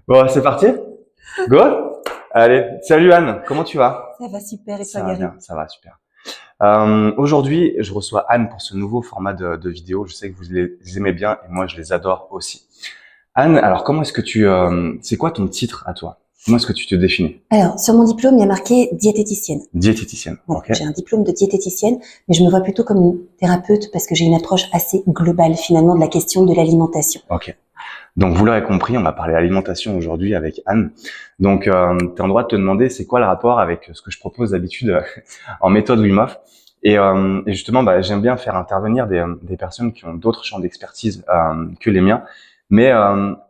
Bon, c'est parti? Go? Allez, salut Anne, comment tu vas? Ça va super et Ça toi, va Gary? bien, ça va super. Aujourd'hui, je reçois Anne pour ce nouveau format de vidéo. Je sais que vous les aimez bien et moi je les adore aussi. Anne, alors comment est-ce que c'est quoi ton titre à toi? Comment est-ce que tu te définis? Alors, sur mon diplôme, il y a marqué diététicienne. Diététicienne, Voilà, ok. j'ai un diplôme de diététicienne, mais je me vois plutôt comme une thérapeute parce que j'ai une approche assez globale finalement de la question de l'alimentation. Ok. Donc vous l'aurez compris, on va parler alimentation aujourd'hui avec Anne. Donc tu as le droit de te demander c'est quoi le rapport avec ce que je propose d'habitude en méthode Wim Hof. Et justement, j'aime bien faire intervenir des personnes qui ont d'autres champs d'expertise que les miens, mais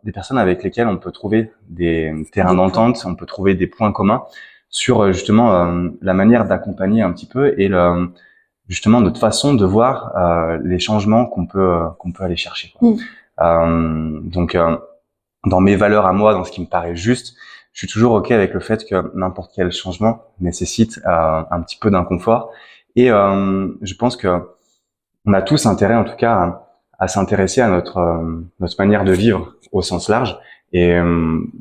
des personnes avec lesquelles on peut trouver des terrains d'entente, on peut trouver des points communs sur justement la manière d'accompagner un petit peu et justement notre façon de voir les changements qu'on peut aller chercher, quoi. Dans mes valeurs à moi, dans ce qui me paraît juste, je suis toujours OK avec le fait que n'importe quel changement nécessite un petit peu d'inconfort. Et je pense que on a tous intérêt, en tout cas, à s'intéresser à notre manière de vivre au sens large. Et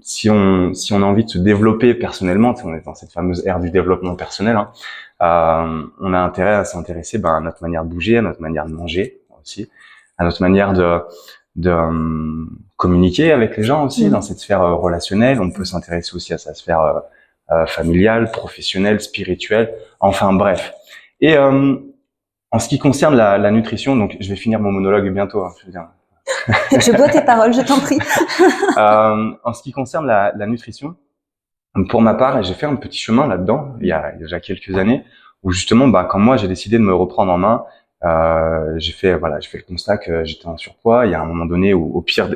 si on a envie de se développer personnellement, on est dans cette fameuse ère du développement personnel, hein, on a intérêt à s'intéresser à notre manière de bouger, à notre manière de manger aussi, à notre manière de communiquer avec les gens aussi dans cette sphère relationnelle. On peut s'intéresser aussi à sa sphère familiale, professionnelle, spirituelle, enfin bref. Et en ce qui concerne la nutrition, donc je vais finir mon monologue bientôt, hein, je veux dire. Je bois tes paroles, je t'en prie. En ce qui concerne la nutrition, pour ma part, j'ai fait un petit chemin là-dedans il y a déjà quelques années, où justement, quand moi j'ai décidé de me reprendre en main, j'ai fait le constat que j'étais en surpoids. Il y a un moment donné où au pire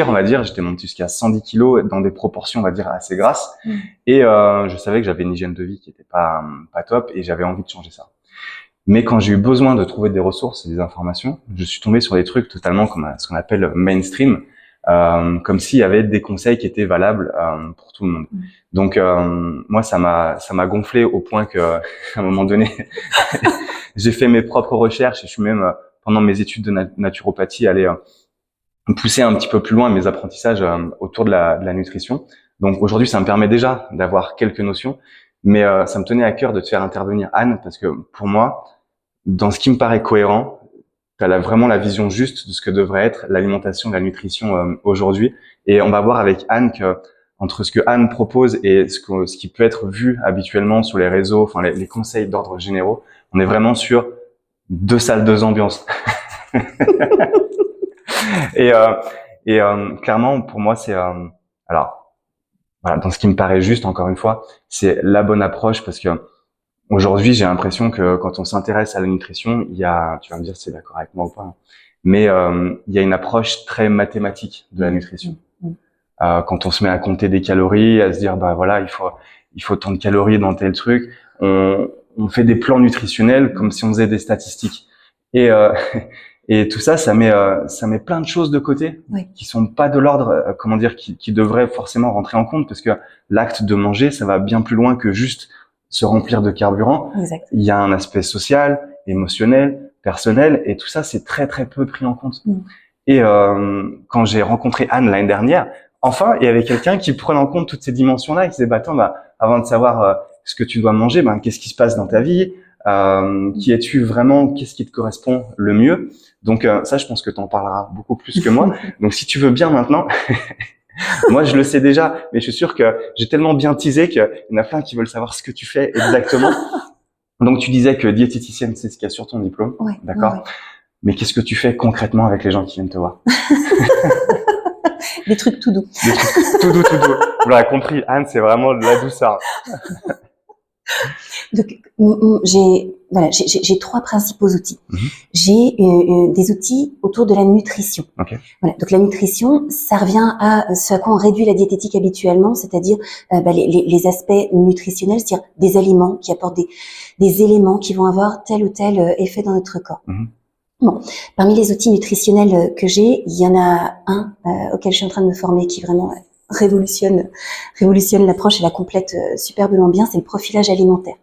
on va dire, j'étais monté jusqu'à 110 kilos dans des proportions on va dire assez grasses. Et je savais que j'avais une hygiène de vie qui était pas top et j'avais envie de changer ça. Mais quand j'ai eu besoin de trouver des ressources et des informations, je suis tombé sur des trucs totalement comme ce qu'on appelle mainstream, comme s'il y avait des conseils qui étaient valables pour tout le monde. Donc moi ça m'a gonflé au point que à un moment donné j'ai fait mes propres recherches et je suis même pendant mes études de naturopathie allé pousser un petit peu plus loin mes apprentissages autour de la nutrition. Donc aujourd'hui ça me permet déjà d'avoir quelques notions, mais ça me tenait à cœur de te faire intervenir Anne parce que pour moi dans ce qui me paraît cohérent, tu as vraiment la vision juste de ce que devrait être l'alimentation, la nutrition aujourd'hui. Et on va voir avec Anne que entre ce que Anne propose et ce qui peut être vu habituellement sur les réseaux, enfin les conseils d'ordre généraux, on est vraiment sur deux salles, deux ambiances. et clairement, pour moi, c'est alors voilà, dans ce qui me paraît juste, encore une fois, c'est la bonne approche parce que aujourd'hui, j'ai l'impression que quand on s'intéresse à la nutrition, il y a, tu vas me dire si c'est d'accord avec moi ou pas, mais il y a une approche très mathématique de la nutrition. Quand on se met à compter des calories, à se dire voilà, il faut tant de calories dans tel truc, on fait des plans nutritionnels comme si on faisait des statistiques. Et tout ça, ça met plein de choses de côté qui sont pas de l'ordre, qui devraient forcément rentrer en compte parce que l'acte de manger, ça va bien plus loin que juste se remplir de carburant. Exact. Il y a un aspect social, émotionnel, personnel, et tout ça, c'est très très peu pris en compte. Et quand j'ai rencontré Anne l'année dernière, enfin, il y avait quelqu'un qui prenait en compte toutes ces dimensions-là et qui disait, attends, avant de savoir ce que tu dois manger, qu'est-ce qui se passe dans ta vie, qui es-tu vraiment, qu'est-ce qui te correspond le mieux. Donc ça, je pense que tu en parleras beaucoup plus que moi. Donc si tu veux bien maintenant, moi je le sais déjà, mais je suis sûr que j'ai tellement bien teasé qu'il y en a plein qui veulent savoir ce que tu fais exactement. Donc tu disais que diététicienne, c'est ce qu'il y a sur ton diplôme, d'accord ? Ouais. Mais qu'est-ce que tu fais concrètement avec les gens qui viennent te voir ? Des trucs tout doux. Des trucs tout doux, tout doux. Vous l'avez compris, Anne, c'est vraiment de la douceur. Donc, j'ai trois principaux outils. J'ai des outils autour de la nutrition. Voilà, donc la nutrition, ça revient à ce à quoi on réduit la diététique habituellement, c'est-à-dire les aspects nutritionnels, c'est-à-dire des aliments qui apportent des éléments qui vont avoir tel ou tel effet dans notre corps. Bon, parmi les outils nutritionnels que j'ai, il y en a un auquel je suis en train de me former qui vraiment révolutionne l'approche et la complète superbement bien, c'est le profilage alimentaire.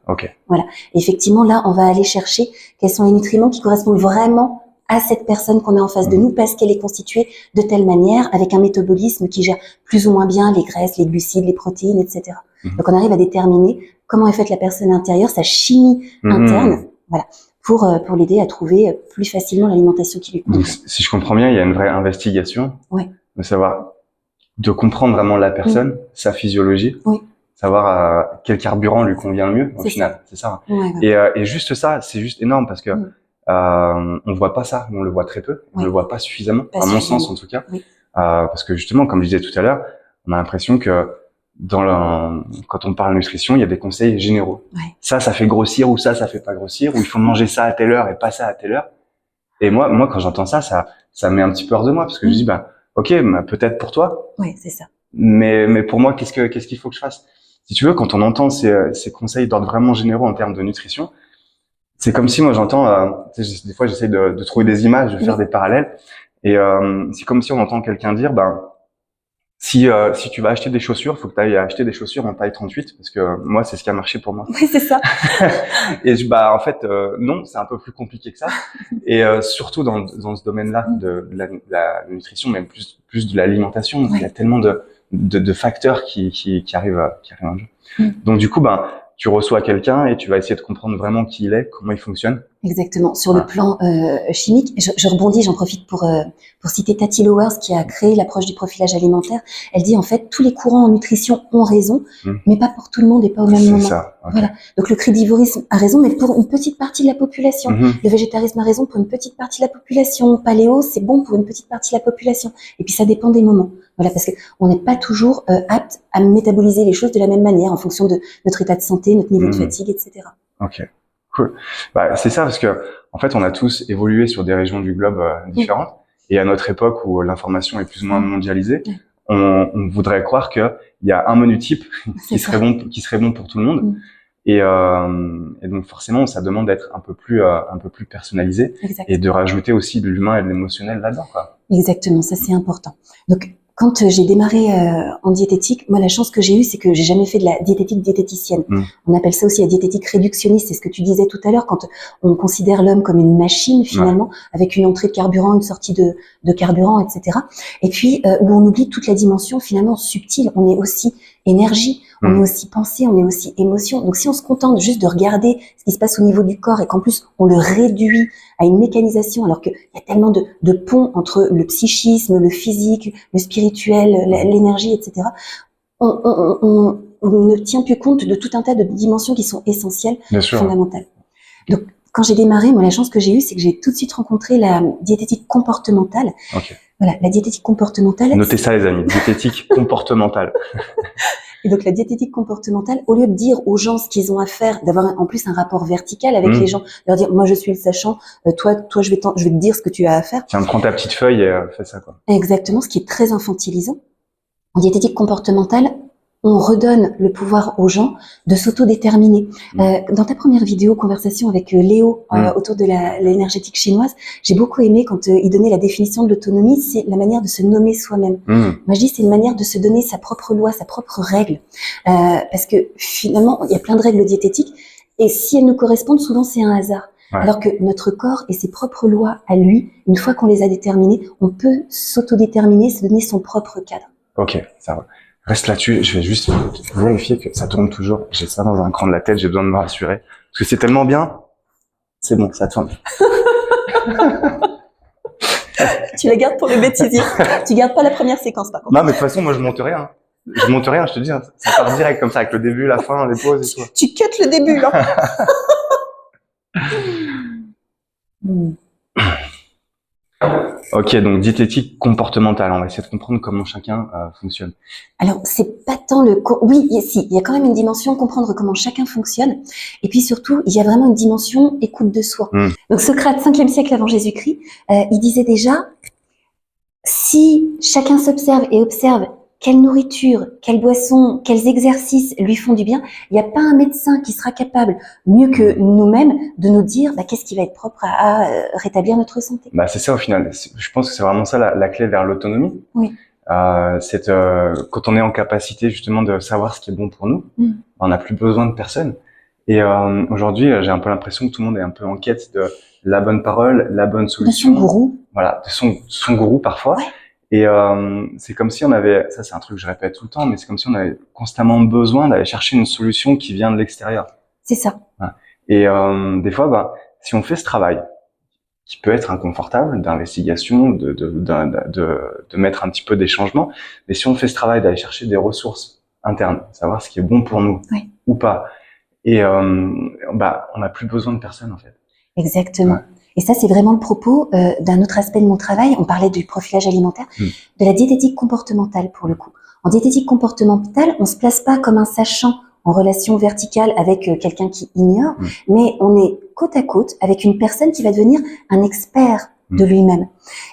Voilà. Et effectivement, là, on va aller chercher quels sont les nutriments qui correspondent vraiment à cette personne qu'on a en face de nous parce qu'elle est constituée de telle manière, avec un métabolisme qui gère plus ou moins bien les graisses, les glucides, les protéines, etc. Donc on arrive à déterminer comment est faite la personne intérieure, sa chimie interne, voilà, pour l'aider à trouver plus facilement l'alimentation qui lui convient. Donc, si je comprends bien, il y a une vraie investigation de savoir, de comprendre vraiment la personne, sa physiologie, savoir quel carburant lui convient le mieux au final, c'est ça. Et juste ça, c'est juste énorme parce que on voit pas ça, on le voit très peu, on le voit pas suffisamment, à mon sens en tout cas, parce que justement, comme je disais tout à l'heure, on a l'impression que quand on parle nutrition, il y a des conseils généraux. Ça fait grossir ou ça fait pas grossir, ou il faut manger ça à telle heure et pas ça à telle heure. Et moi, quand j'entends ça me met un petit peu hors de moi parce que je dis, ok, peut-être pour toi. Oui, c'est ça. Mais pour moi, qu'est-ce qu'il faut que je fasse? Si tu veux, quand on entend ces conseils d'ordre vraiment généraux en termes de nutrition, c'est comme si moi j'entends, des fois j'essaie de trouver des images, de faire des parallèles, et c'est comme si on entend quelqu'un dire, si tu vas acheter des chaussures, faut que tu ailles acheter des chaussures en taille 38 parce que moi c'est ce qui a marché pour moi. Oui, c'est ça. Et en fait non, c'est un peu plus compliqué que ça. Et surtout dans ce domaine-là de la nutrition, même plus de l'alimentation, il y a tellement de facteurs qui arrivent en jeu. Donc du coup tu reçois quelqu'un et tu vas essayer de comprendre vraiment qui il est, comment il fonctionne. Exactement. Sur le plan chimique, je rebondis, j'en profite pour citer Tati Lowers qui a créé l'approche du profilage alimentaire. Elle dit en fait tous les courants en nutrition ont raison, mais pas pour tout le monde et pas au même moment. C'est ça. Voilà. Donc le crudivorisme a raison, mais pour une petite partie de la population. Le végétarisme a raison pour une petite partie de la population. Paléo, c'est bon pour une petite partie de la population. Et puis ça dépend des moments. Voilà, parce que on n'est pas toujours apte à métaboliser les choses de la même manière en fonction de notre état de santé, notre niveau de fatigue, etc. Ok, cool. C'est ça parce que en fait, on a tous évolué sur des régions du globe différentes. Et à notre époque où l'information est plus ou moins mondialisée, on voudrait croire qu'il y a un menu type qui serait bon pour tout le monde. Et donc forcément, ça demande d'être un peu plus personnalisé. Exactement. Et de rajouter aussi de l'humain et de l'émotionnel là-dedans, quoi. Exactement, ça c'est important. Donc quand j'ai démarré en diététique, moi la chance que j'ai eue, c'est que j'ai jamais fait de la diététique diététicienne. On appelle ça aussi la diététique réductionniste. C'est ce que tu disais tout à l'heure, quand on considère l'homme comme une machine finalement, avec une entrée de carburant, une sortie de carburant, etc. Et puis où on oublie toute la dimension finalement subtile. On est aussi énergie, on est aussi pensée, on est aussi émotion. Donc si on se contente juste de regarder ce qui se passe au niveau du corps et qu'en plus on le réduit à une mécanisation, alors qu'il y a tellement de ponts entre le psychisme, le physique, le spirituel, l'énergie, etc. On ne tient plus compte de tout un tas de dimensions qui sont essentielles, fondamentales. Donc quand j'ai démarré, moi la chance que j'ai eue, c'est que j'ai tout de suite rencontré la diététique comportementale. Voilà, la diététique comportementale. Notez ça les amis, diététique comportementale. Et donc la diététique comportementale, au lieu de dire aux gens ce qu'ils ont à faire, d'avoir en plus un rapport vertical avec les gens, de leur dire moi je suis le sachant, toi je vais te dire ce que tu as à faire. Tiens, prends ta petite feuille et fais ça quoi. Exactement, ce qui est très infantilisant. En diététique comportementale, on redonne le pouvoir aux gens de s'autodéterminer. Dans ta première vidéo, conversation avec Léo autour de l'énergétique chinoise, j'ai beaucoup aimé quand il donnait la définition de l'autonomie, c'est la manière de se nommer soi-même. Moi je dis c'est une manière de se donner sa propre loi, sa propre règle. Parce que finalement, il y a plein de règles diététiques et si elles nous correspondent, souvent c'est un hasard. Alors que notre corps et ses propres lois à lui, une fois qu'on les a déterminées, on peut s'autodéterminer, se donner son propre cadre. Ok, ça va. Reste là-dessus, je vais juste vérifier que ça tourne toujours. J'ai ça dans un coin de la tête, j'ai besoin de me rassurer. Parce que c'est tellement bien. C'est bon, ça tourne. Tu la gardes pour le bêtisier. Tu gardes pas la première séquence par contre. Non, mais de toute façon, moi je monte rien. Je monte rien, je te dis. Ça part direct comme ça, avec le début, la fin, les pauses et tout. Tu cut le début, là. Ok, donc diététique comportementale. On va essayer de comprendre comment chacun fonctionne. Alors, c'est pas tant oui, il y a quand même une dimension comprendre comment chacun fonctionne. Et puis surtout, il y a vraiment une dimension écoute de soi. Donc Socrate, 5e siècle avant Jésus-Christ, il disait déjà, si chacun s'observe et observe quelle nourriture, quelle boisson, quels exercices lui font du bien, il n'y a pas un médecin qui sera capable, mieux que nous-mêmes, de nous dire qu'est-ce qui va être propre à rétablir notre santé. C'est ça au final. Je pense que c'est vraiment ça la clé vers l'autonomie. Oui. Quand on est en capacité justement de savoir ce qui est bon pour nous, on n'a plus besoin de personne. Et aujourd'hui, j'ai un peu l'impression que tout le monde est un peu en quête de la bonne parole, la bonne solution. De son gourou. Voilà, de son gourou parfois. Ouais. Et c'est comme si on avait, ça c'est un truc que je répète tout le temps, mais c'est comme si on avait constamment besoin d'aller chercher une solution qui vient de l'extérieur. C'est ça. Ouais. Et des fois, si on fait ce travail, qui peut être inconfortable, d'investigation, de mettre un petit peu des changements, mais si on fait ce travail d'aller chercher des ressources internes, savoir ce qui est bon pour nous ou pas, et on n'a plus besoin de personne en fait. Exactement. Ouais. Et ça, c'est vraiment le propos d'un autre aspect de mon travail. On parlait du profilage alimentaire, de la diététique comportementale pour le coup. En diététique comportementale, on se place pas comme un sachant en relation verticale avec quelqu'un qui ignore, mais on est côte à côte avec une personne qui va devenir un expert de lui-même.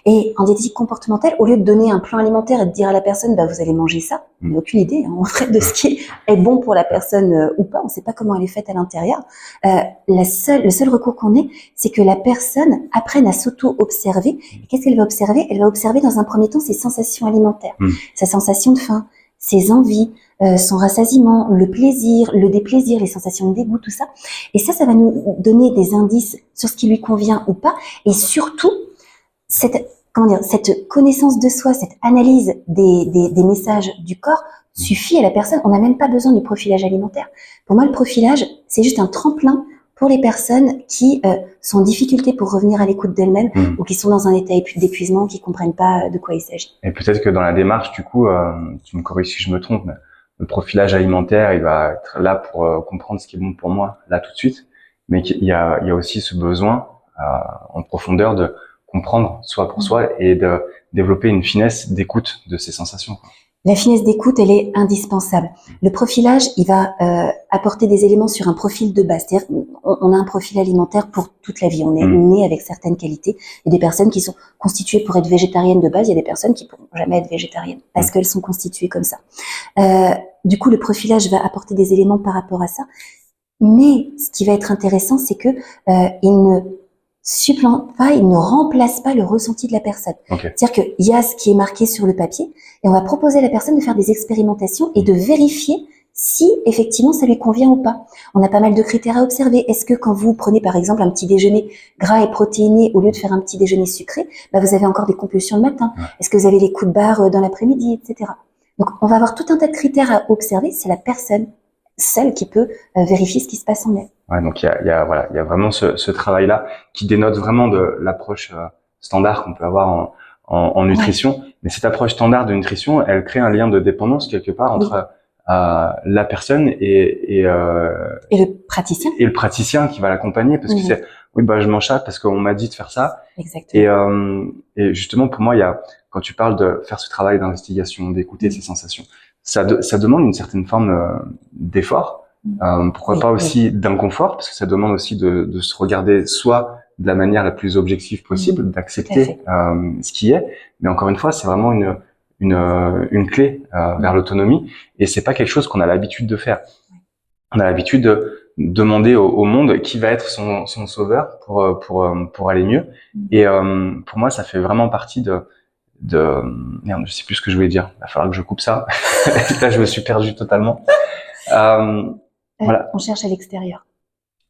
Et en diététique comportementale, au lieu de donner un plan alimentaire et de dire à la personne, vous allez manger ça, on n'a aucune idée en fait de ce qui est bon pour la personne ou pas, on ne sait pas comment elle est faite à l'intérieur. Le seul recours qu'on ait, c'est que la personne apprenne à s'auto-observer. Et qu'est-ce qu'elle va observer? Elle va observer dans un premier temps ses sensations alimentaires, sa sensation de faim, ses envies, son rassasiement, le plaisir, le déplaisir, les sensations de dégoût, tout ça. Et ça va nous donner des indices sur ce qui lui convient ou pas. Et surtout, cette connaissance de soi, cette analyse des messages du corps suffit à la personne. On n'a même pas besoin du profilage alimentaire. Pour moi, le profilage, c'est juste un tremplin pour les personnes qui sont en difficulté pour revenir à l'écoute d'elles-mêmes ou qui sont dans un état d'épuisement, qui comprennent pas de quoi il s'agit. Et peut-être que dans la démarche, du coup, tu me corriges si je me trompe, mais le profilage alimentaire, il va être là pour comprendre ce qui est bon pour moi, là tout de suite. Mais il y a aussi ce besoin en profondeur de comprendre soi pour soi et de développer une finesse d'écoute de ses sensations. La finesse d'écoute, elle est indispensable. Le profilage, il va apporter des éléments sur un profil de base. C'est-à-dire, on a un profil alimentaire pour toute la vie. On est né avec certaines qualités. Il y a des personnes qui sont constituées pour être végétariennes de base. Il y a des personnes qui ne pourront jamais être végétariennes parce qu'elles sont constituées comme ça. Du coup, le profilage va apporter des éléments par rapport à ça. Mais ce qui va être intéressant, c'est que il ne supplante pas, il ne remplace pas le ressenti de la personne. C'est-à-dire qu'il y a ce qui est marqué sur le papier et on va proposer à la personne de faire des expérimentations et de vérifier si effectivement ça lui convient ou pas. On a pas mal de critères à observer. Est-ce que quand vous prenez par exemple un petit déjeuner gras et protéiné au lieu de faire un petit déjeuner sucré, vous avez encore des compulsions le matin? Est-ce que vous avez les coups de barre dans l'après-midi, etc. Donc on va avoir tout un tas de critères à observer. C'est la personne seule qui peut vérifier ce qui se passe en elle. Ouais, donc il y a vraiment ce travail-là qui dénote vraiment de l'approche standard qu'on peut avoir en nutrition. Mais cette approche standard de nutrition, elle crée un lien de dépendance quelque part entre la personne et le praticien. Et le praticien qui va l'accompagner parce que c'est je mange ça parce qu'on m'a dit de faire ça. Exactement. Et justement pour moi quand tu parles de faire ce travail d'investigation, d'écouter ses sensations, ça demande une certaine forme d'effort. Pourquoi pas aussi d'inconfort, parce que ça demande aussi de se regarder soi de la manière la plus objective possible, d'accepter ce qui est. Mais encore une fois, c'est vraiment une clé vers l'autonomie, et c'est pas quelque chose qu'on a l'habitude de faire. On a l'habitude de demander au monde qui va être son sauveur pour aller mieux. Et pour moi, ça fait vraiment partie de merde, je sais plus ce que je voulais dire. Il va falloir que je coupe ça. Là, je me suis perdu totalement. Voilà. On cherche à l'extérieur.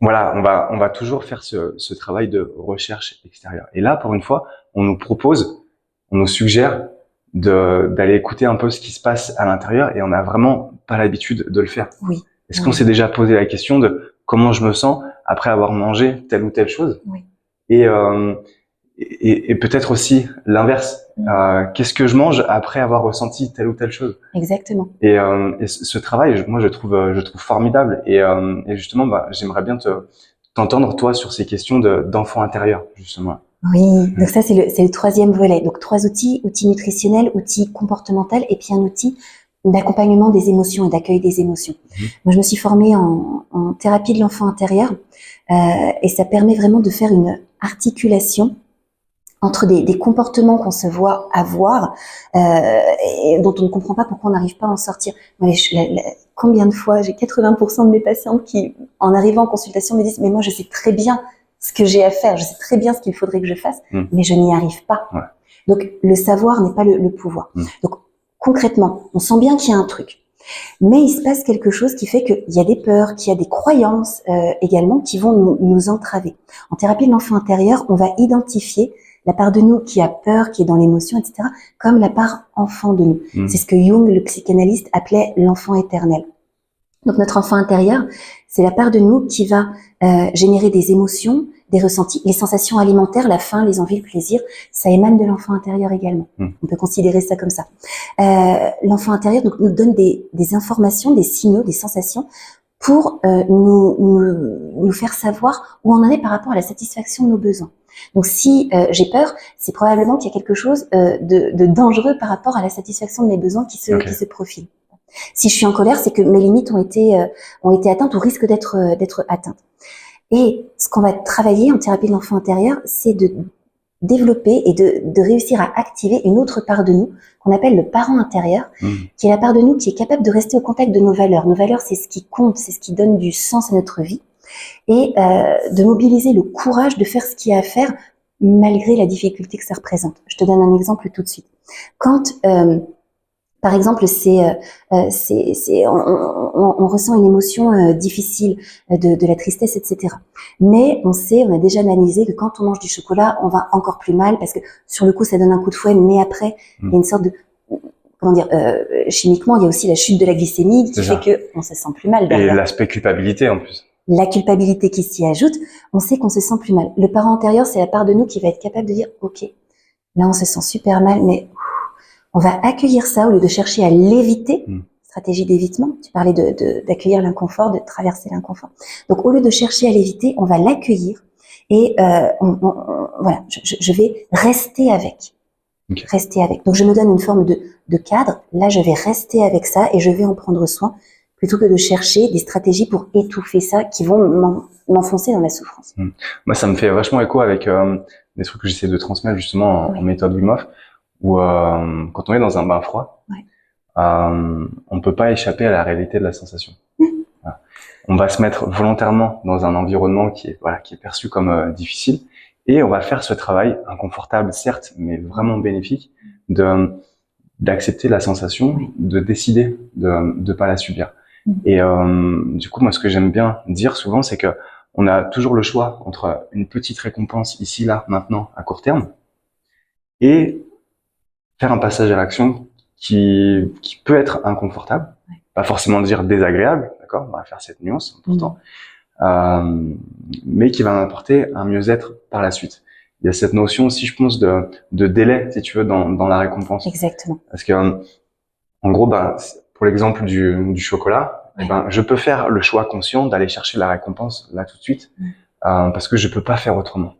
Voilà, on va toujours faire ce travail de recherche extérieure. Et là, pour une fois, on nous suggère d'aller écouter un peu ce qui se passe à l'intérieur, et on n'a vraiment pas l'habitude de le faire. Oui. Est-ce qu'on s'est déjà posé la question de comment je me sens après avoir mangé telle ou telle chose? Oui. Et peut-être aussi l'inverse. Qu'est-ce que je mange après avoir ressenti telle ou telle chose? Exactement. Et ce travail, moi, je trouve formidable. Et justement, j'aimerais bien t'entendre toi sur ces questions d'enfant intérieur, justement. Oui. Donc ça, c'est le troisième volet. Donc 3 outils nutritionnels, outils comportementaux, et puis un outil d'accompagnement des émotions et d'accueil des émotions. Moi, je me suis formée en thérapie de l'enfant intérieur, et ça permet vraiment de faire une articulation entre des comportements qu'on se voit avoir et dont on ne comprend pas pourquoi on n'arrive pas à en sortir. Combien de fois j'ai 80% de mes patientes qui, en arrivant en consultation, me disent « mais moi je sais très bien ce que j'ai à faire, je sais très bien ce qu'il faudrait que je fasse, mais je n'y arrive pas ». Donc le savoir n'est pas le pouvoir. Donc concrètement, on sent bien qu'il y a un truc. Mais il se passe quelque chose qui fait qu'il y a des peurs, qu'il y a des croyances également qui vont nous entraver. En thérapie de l'enfant intérieur, on va identifier la part de nous qui a peur, qui est dans l'émotion, etc., comme la part enfant de nous. C'est ce que Jung, le psychanalyste, appelait l'enfant éternel. Donc notre enfant intérieur, c'est la part de nous qui va générer des émotions, des ressentis, les sensations alimentaires, la faim, les envies, le plaisir, ça émane de l'enfant intérieur également. On peut considérer ça comme ça. L'enfant intérieur donc, nous donne des informations, des signaux, des sensations pour nous faire savoir où on en est par rapport à la satisfaction de nos besoins. Donc si j'ai peur, c'est probablement qu'il y a quelque chose de dangereux par rapport à la satisfaction de mes besoins qui se profile. Si je suis en colère, c'est que mes limites ont été atteintes ou risquent d'être atteintes. Et ce qu'on va travailler en thérapie de l'enfant intérieur, c'est de développer et de réussir à activer une autre part de nous qu'on appelle le parent intérieur, qui est la part de nous qui est capable de rester au contact de nos valeurs. Nos valeurs, c'est ce qui compte, c'est ce qui donne du sens à notre vie, et de mobiliser le courage de faire ce qu'il y a à faire malgré la difficulté que ça représente. Je te donne un exemple tout de suite. Quand par exemple, on ressent une émotion difficile de la tristesse, etc. Mais on a déjà analysé que quand on mange du chocolat, on va encore plus mal parce que sur le coup, ça donne un coup de fouet, mais après, il y a une sorte de, chimiquement, il y a aussi la chute de la glycémie qui fait que on se sent plus mal derrière. Et l'aspect culpabilité en plus. La culpabilité qui s'y ajoute, on sait qu'on se sent plus mal. Le parent intérieur, c'est la part de nous qui va être capable de dire, OK, là, on se sent super mal, mais on va accueillir ça au lieu de chercher à l'éviter, stratégie d'évitement. Tu parlais d'accueillir l'inconfort, de traverser l'inconfort. Donc, au lieu de chercher à l'éviter, on va l'accueillir et voilà, je vais rester avec. Okay. Rester avec. Donc, je me donne une forme de cadre. Là, je vais rester avec ça et je vais en prendre soin plutôt que de chercher des stratégies pour étouffer ça qui vont m'enfoncer dans la souffrance. Moi, ça me fait vachement écho avec des trucs que j'essaie de transmettre justement en méthode Wim Hof. Où quand on est dans un bain froid, on peut pas échapper à la réalité de la sensation. Voilà. On va se mettre volontairement dans un environnement qui est perçu comme difficile, et on va faire ce travail inconfortable certes, mais vraiment bénéfique, d'accepter la sensation, de décider de pas la subir. Et du coup, moi, ce que j'aime bien dire souvent, c'est que on a toujours le choix entre une petite récompense ici, là, maintenant, à court terme, et faire un passage à l'action qui peut être inconfortable, pas forcément dire désagréable, d'accord, on va faire cette nuance, c'est important, mais qui va m'apporter un mieux-être par la suite. Il y a cette notion aussi, je pense, de délai, si tu veux, dans la récompense. Exactement. Parce que, en gros, pour l'exemple du chocolat, je peux faire le choix conscient d'aller chercher la récompense là tout de suite, parce que je peux pas faire autrement.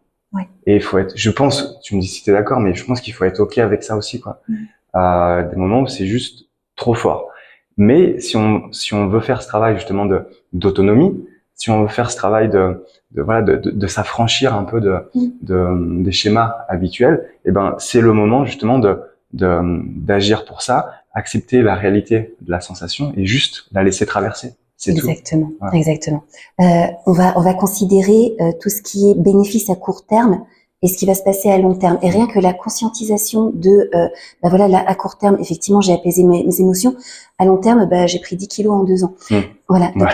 Et il faut être, je pense, tu me dis si t'es d'accord, mais je pense qu'il faut être OK avec ça aussi, quoi. Des moments où c'est juste trop fort. Mais si on veut faire ce travail justement d'autonomie, si on veut faire ce travail de s'affranchir un peu des schémas habituels, c'est le moment justement d'agir pour ça, accepter la réalité de la sensation et juste la laisser traverser. Exactement, voilà. Exactement. On va considérer tout ce qui est bénéfice à court terme et ce qui va se passer à long terme. Et rien que la conscientisation de, là, à court terme, effectivement, j'ai apaisé mes émotions. À long terme, j'ai pris 10 kilos en 2 ans. Voilà. Donc,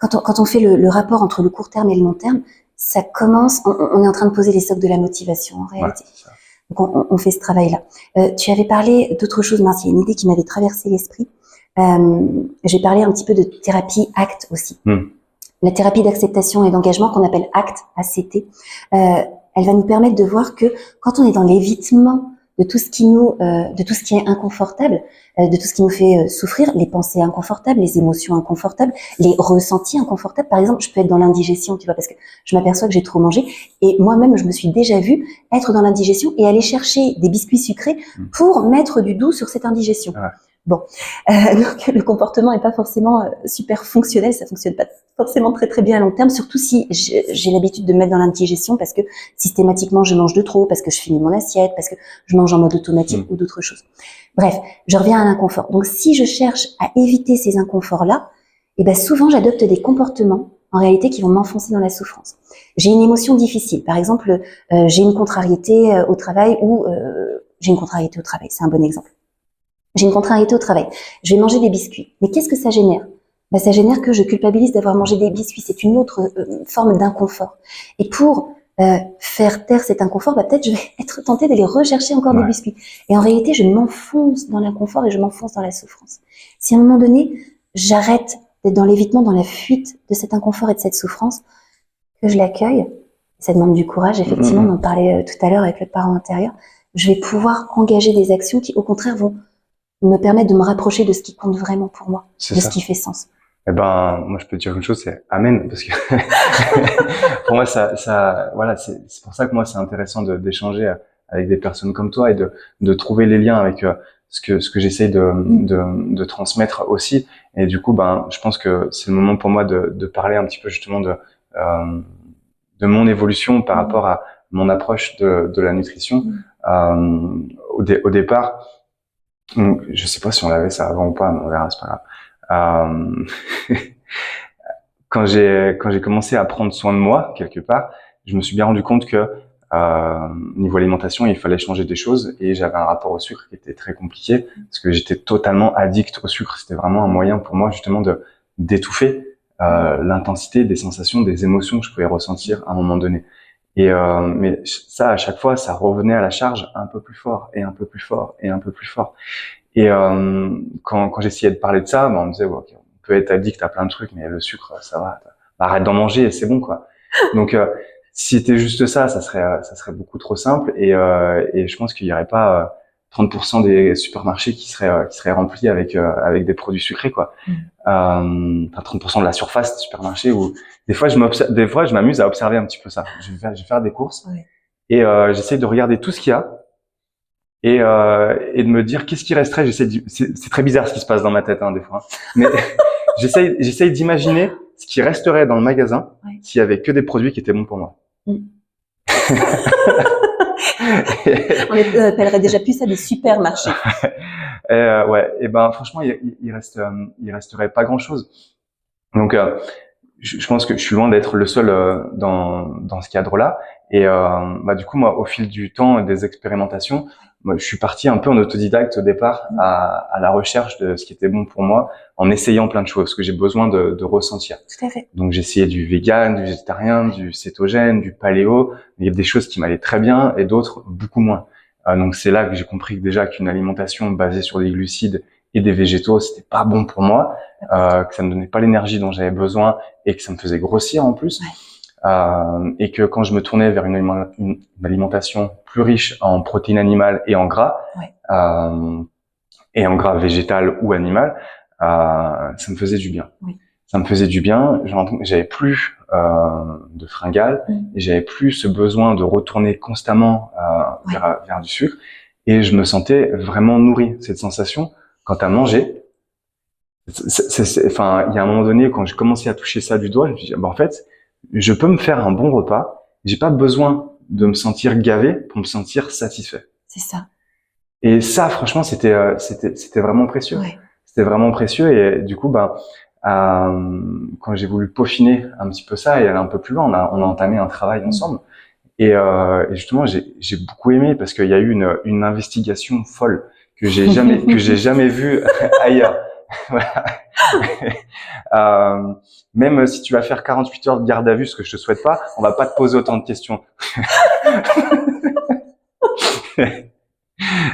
quand on fait le rapport entre le court terme et le long terme, ça commence, on est en train de poser les socles de la motivation, en réalité. Donc, on fait ce travail-là. Tu avais parlé d'autre chose, mince, il y a une idée qui m'avait traversé l'esprit. J'ai parlé un petit peu de thérapie ACT aussi. La thérapie d'acceptation et d'engagement qu'on appelle ACT, ACT, elle va nous permettre de voir que quand on est dans l'évitement de tout ce qui est inconfortable, de tout ce qui nous fait souffrir, les pensées inconfortables, les émotions inconfortables, les ressentis inconfortables. Par exemple, je peux être dans l'indigestion, tu vois, parce que je m'aperçois que j'ai trop mangé. Et moi-même, je me suis déjà vue être dans l'indigestion et aller chercher des biscuits sucrés pour mettre du doux sur cette indigestion. Bon, donc le comportement est pas forcément super fonctionnel, ça fonctionne pas forcément très très bien à long terme, surtout si j'ai l'habitude de me mettre dans l'indigestion parce que systématiquement je mange de trop, parce que je finis mon assiette, parce que je mange en mode automatique ou d'autres choses. Bref, je reviens à l'inconfort. Donc si je cherche à éviter ces inconforts-là, souvent j'adopte des comportements en réalité qui vont m'enfoncer dans la souffrance. J'ai une émotion difficile, par exemple, j'ai une contrariété au travail c'est un bon exemple. J'ai une contrariété au travail. Je vais manger des biscuits. Mais qu'est-ce que ça génère? Ben, ça génère que je culpabilise d'avoir mangé des biscuits. C'est une autre forme d'inconfort. Et pour faire taire cet inconfort, ben, peut-être je vais être tentée d'aller rechercher encore des biscuits. Et en réalité, je m'enfonce dans l'inconfort et je m'enfonce dans la souffrance. Si à un moment donné, j'arrête d'être dans l'évitement, dans la fuite de cet inconfort et de cette souffrance, que je l'accueille, ça demande du courage, effectivement, on en parlait tout à l'heure avec le parent intérieur, je vais pouvoir engager des actions qui, au contraire, vont me permettre de me rapprocher de ce qui compte vraiment pour moi, de ce qui fait sens. Eh ben, moi, je peux te dire une chose, c'est amen, parce que pour moi, voilà, c'est pour ça que moi, c'est intéressant d'échanger avec des personnes comme toi et de trouver les liens avec ce que j'essaye de transmettre aussi. Et du coup, ben, je pense que c'est le moment pour moi de parler un petit peu justement de mon évolution par rapport à mon approche de la nutrition. Au départ, je sais pas si on l'avait ça avant ou pas, mais on verra, c'est pas grave. Quand j'ai commencé à prendre soin de moi quelque part, je me suis bien rendu compte que niveau alimentation, il fallait changer des choses et j'avais un rapport au sucre qui était très compliqué parce que j'étais totalement addict au sucre. C'était vraiment un moyen pour moi justement d'étouffer l'intensité des sensations, des émotions que je pouvais ressentir à un moment donné. Et mais ça, à chaque fois, ça revenait à la charge un peu plus fort et un peu plus fort et un peu plus fort. Et quand j'essayais de parler de ça, ben, on me disait ouais, okay, on peut être addict à plein de trucs, mais le sucre, ça va, arrête d'en manger et c'est bon quoi. Donc si c'était juste ça, ça serait beaucoup trop simple et je pense qu'il y aurait pas 30% des supermarchés qui seraient remplis avec des produits sucrés quoi. Enfin 30% de la surface des supermarchés où des fois je m'amuse à observer un petit peu ça. Je vais faire des courses et j'essaie de regarder tout ce qu'il y a. Et de me dire qu'est-ce qui resterait. C'est très bizarre ce qui se passe dans ma tête des fois, mais j'essaye d'imaginer ce qui resterait dans le magasin s'il y avait que des produits qui étaient bons pour moi. On appellerait déjà plus ça des supermarchés. Ouais, et ben franchement il resterait pas grand chose. Donc je pense que je suis loin d'être le seul dans ce cadre-là. Et bah du coup moi au fil du temps et des expérimentations, moi, je suis parti un peu en autodidacte au départ à la recherche de ce qui était bon pour moi, en essayant plein de choses, ce que j'ai besoin de ressentir. Tout à fait. Donc j'ai essayé du vegan, du végétarien, du cétogène, du paléo. Il y a des choses qui m'allaient très bien et d'autres beaucoup moins. Donc c'est là que j'ai compris déjà qu'une alimentation basée sur des glucides et des végétaux, c'était pas bon pour moi, que ça me donnait pas l'énergie dont j'avais besoin et que ça me faisait grossir en plus. Et que quand je me tournais vers une alimentation plus riche en protéines animales et en gras végétal ou animal, ça me faisait du bien. Ça me faisait du bien. J'avais plus de fringales et j'avais plus ce besoin de retourner constamment vers du sucre et je me sentais vraiment nourri. Cette sensation quand t'as mangé, enfin il y a un moment donné quand j'ai commencé à toucher ça du doigt, je me suis dit, bah, en fait je peux me faire un bon repas, j'ai pas besoin de me sentir gavé pour me sentir satisfait. C'est ça. Et ça, franchement, c'était vraiment précieux. C'était vraiment précieux et du coup, quand j'ai voulu peaufiner un petit peu ça et aller un peu plus loin, on a entamé un travail ensemble. Et justement, j'ai beaucoup aimé parce qu'il y a eu une investigation folle que j'ai jamais vue ailleurs. Voilà. Même si tu vas faire 48 heures de garde à vue, ce que je te souhaite pas, on va pas te poser autant de questions.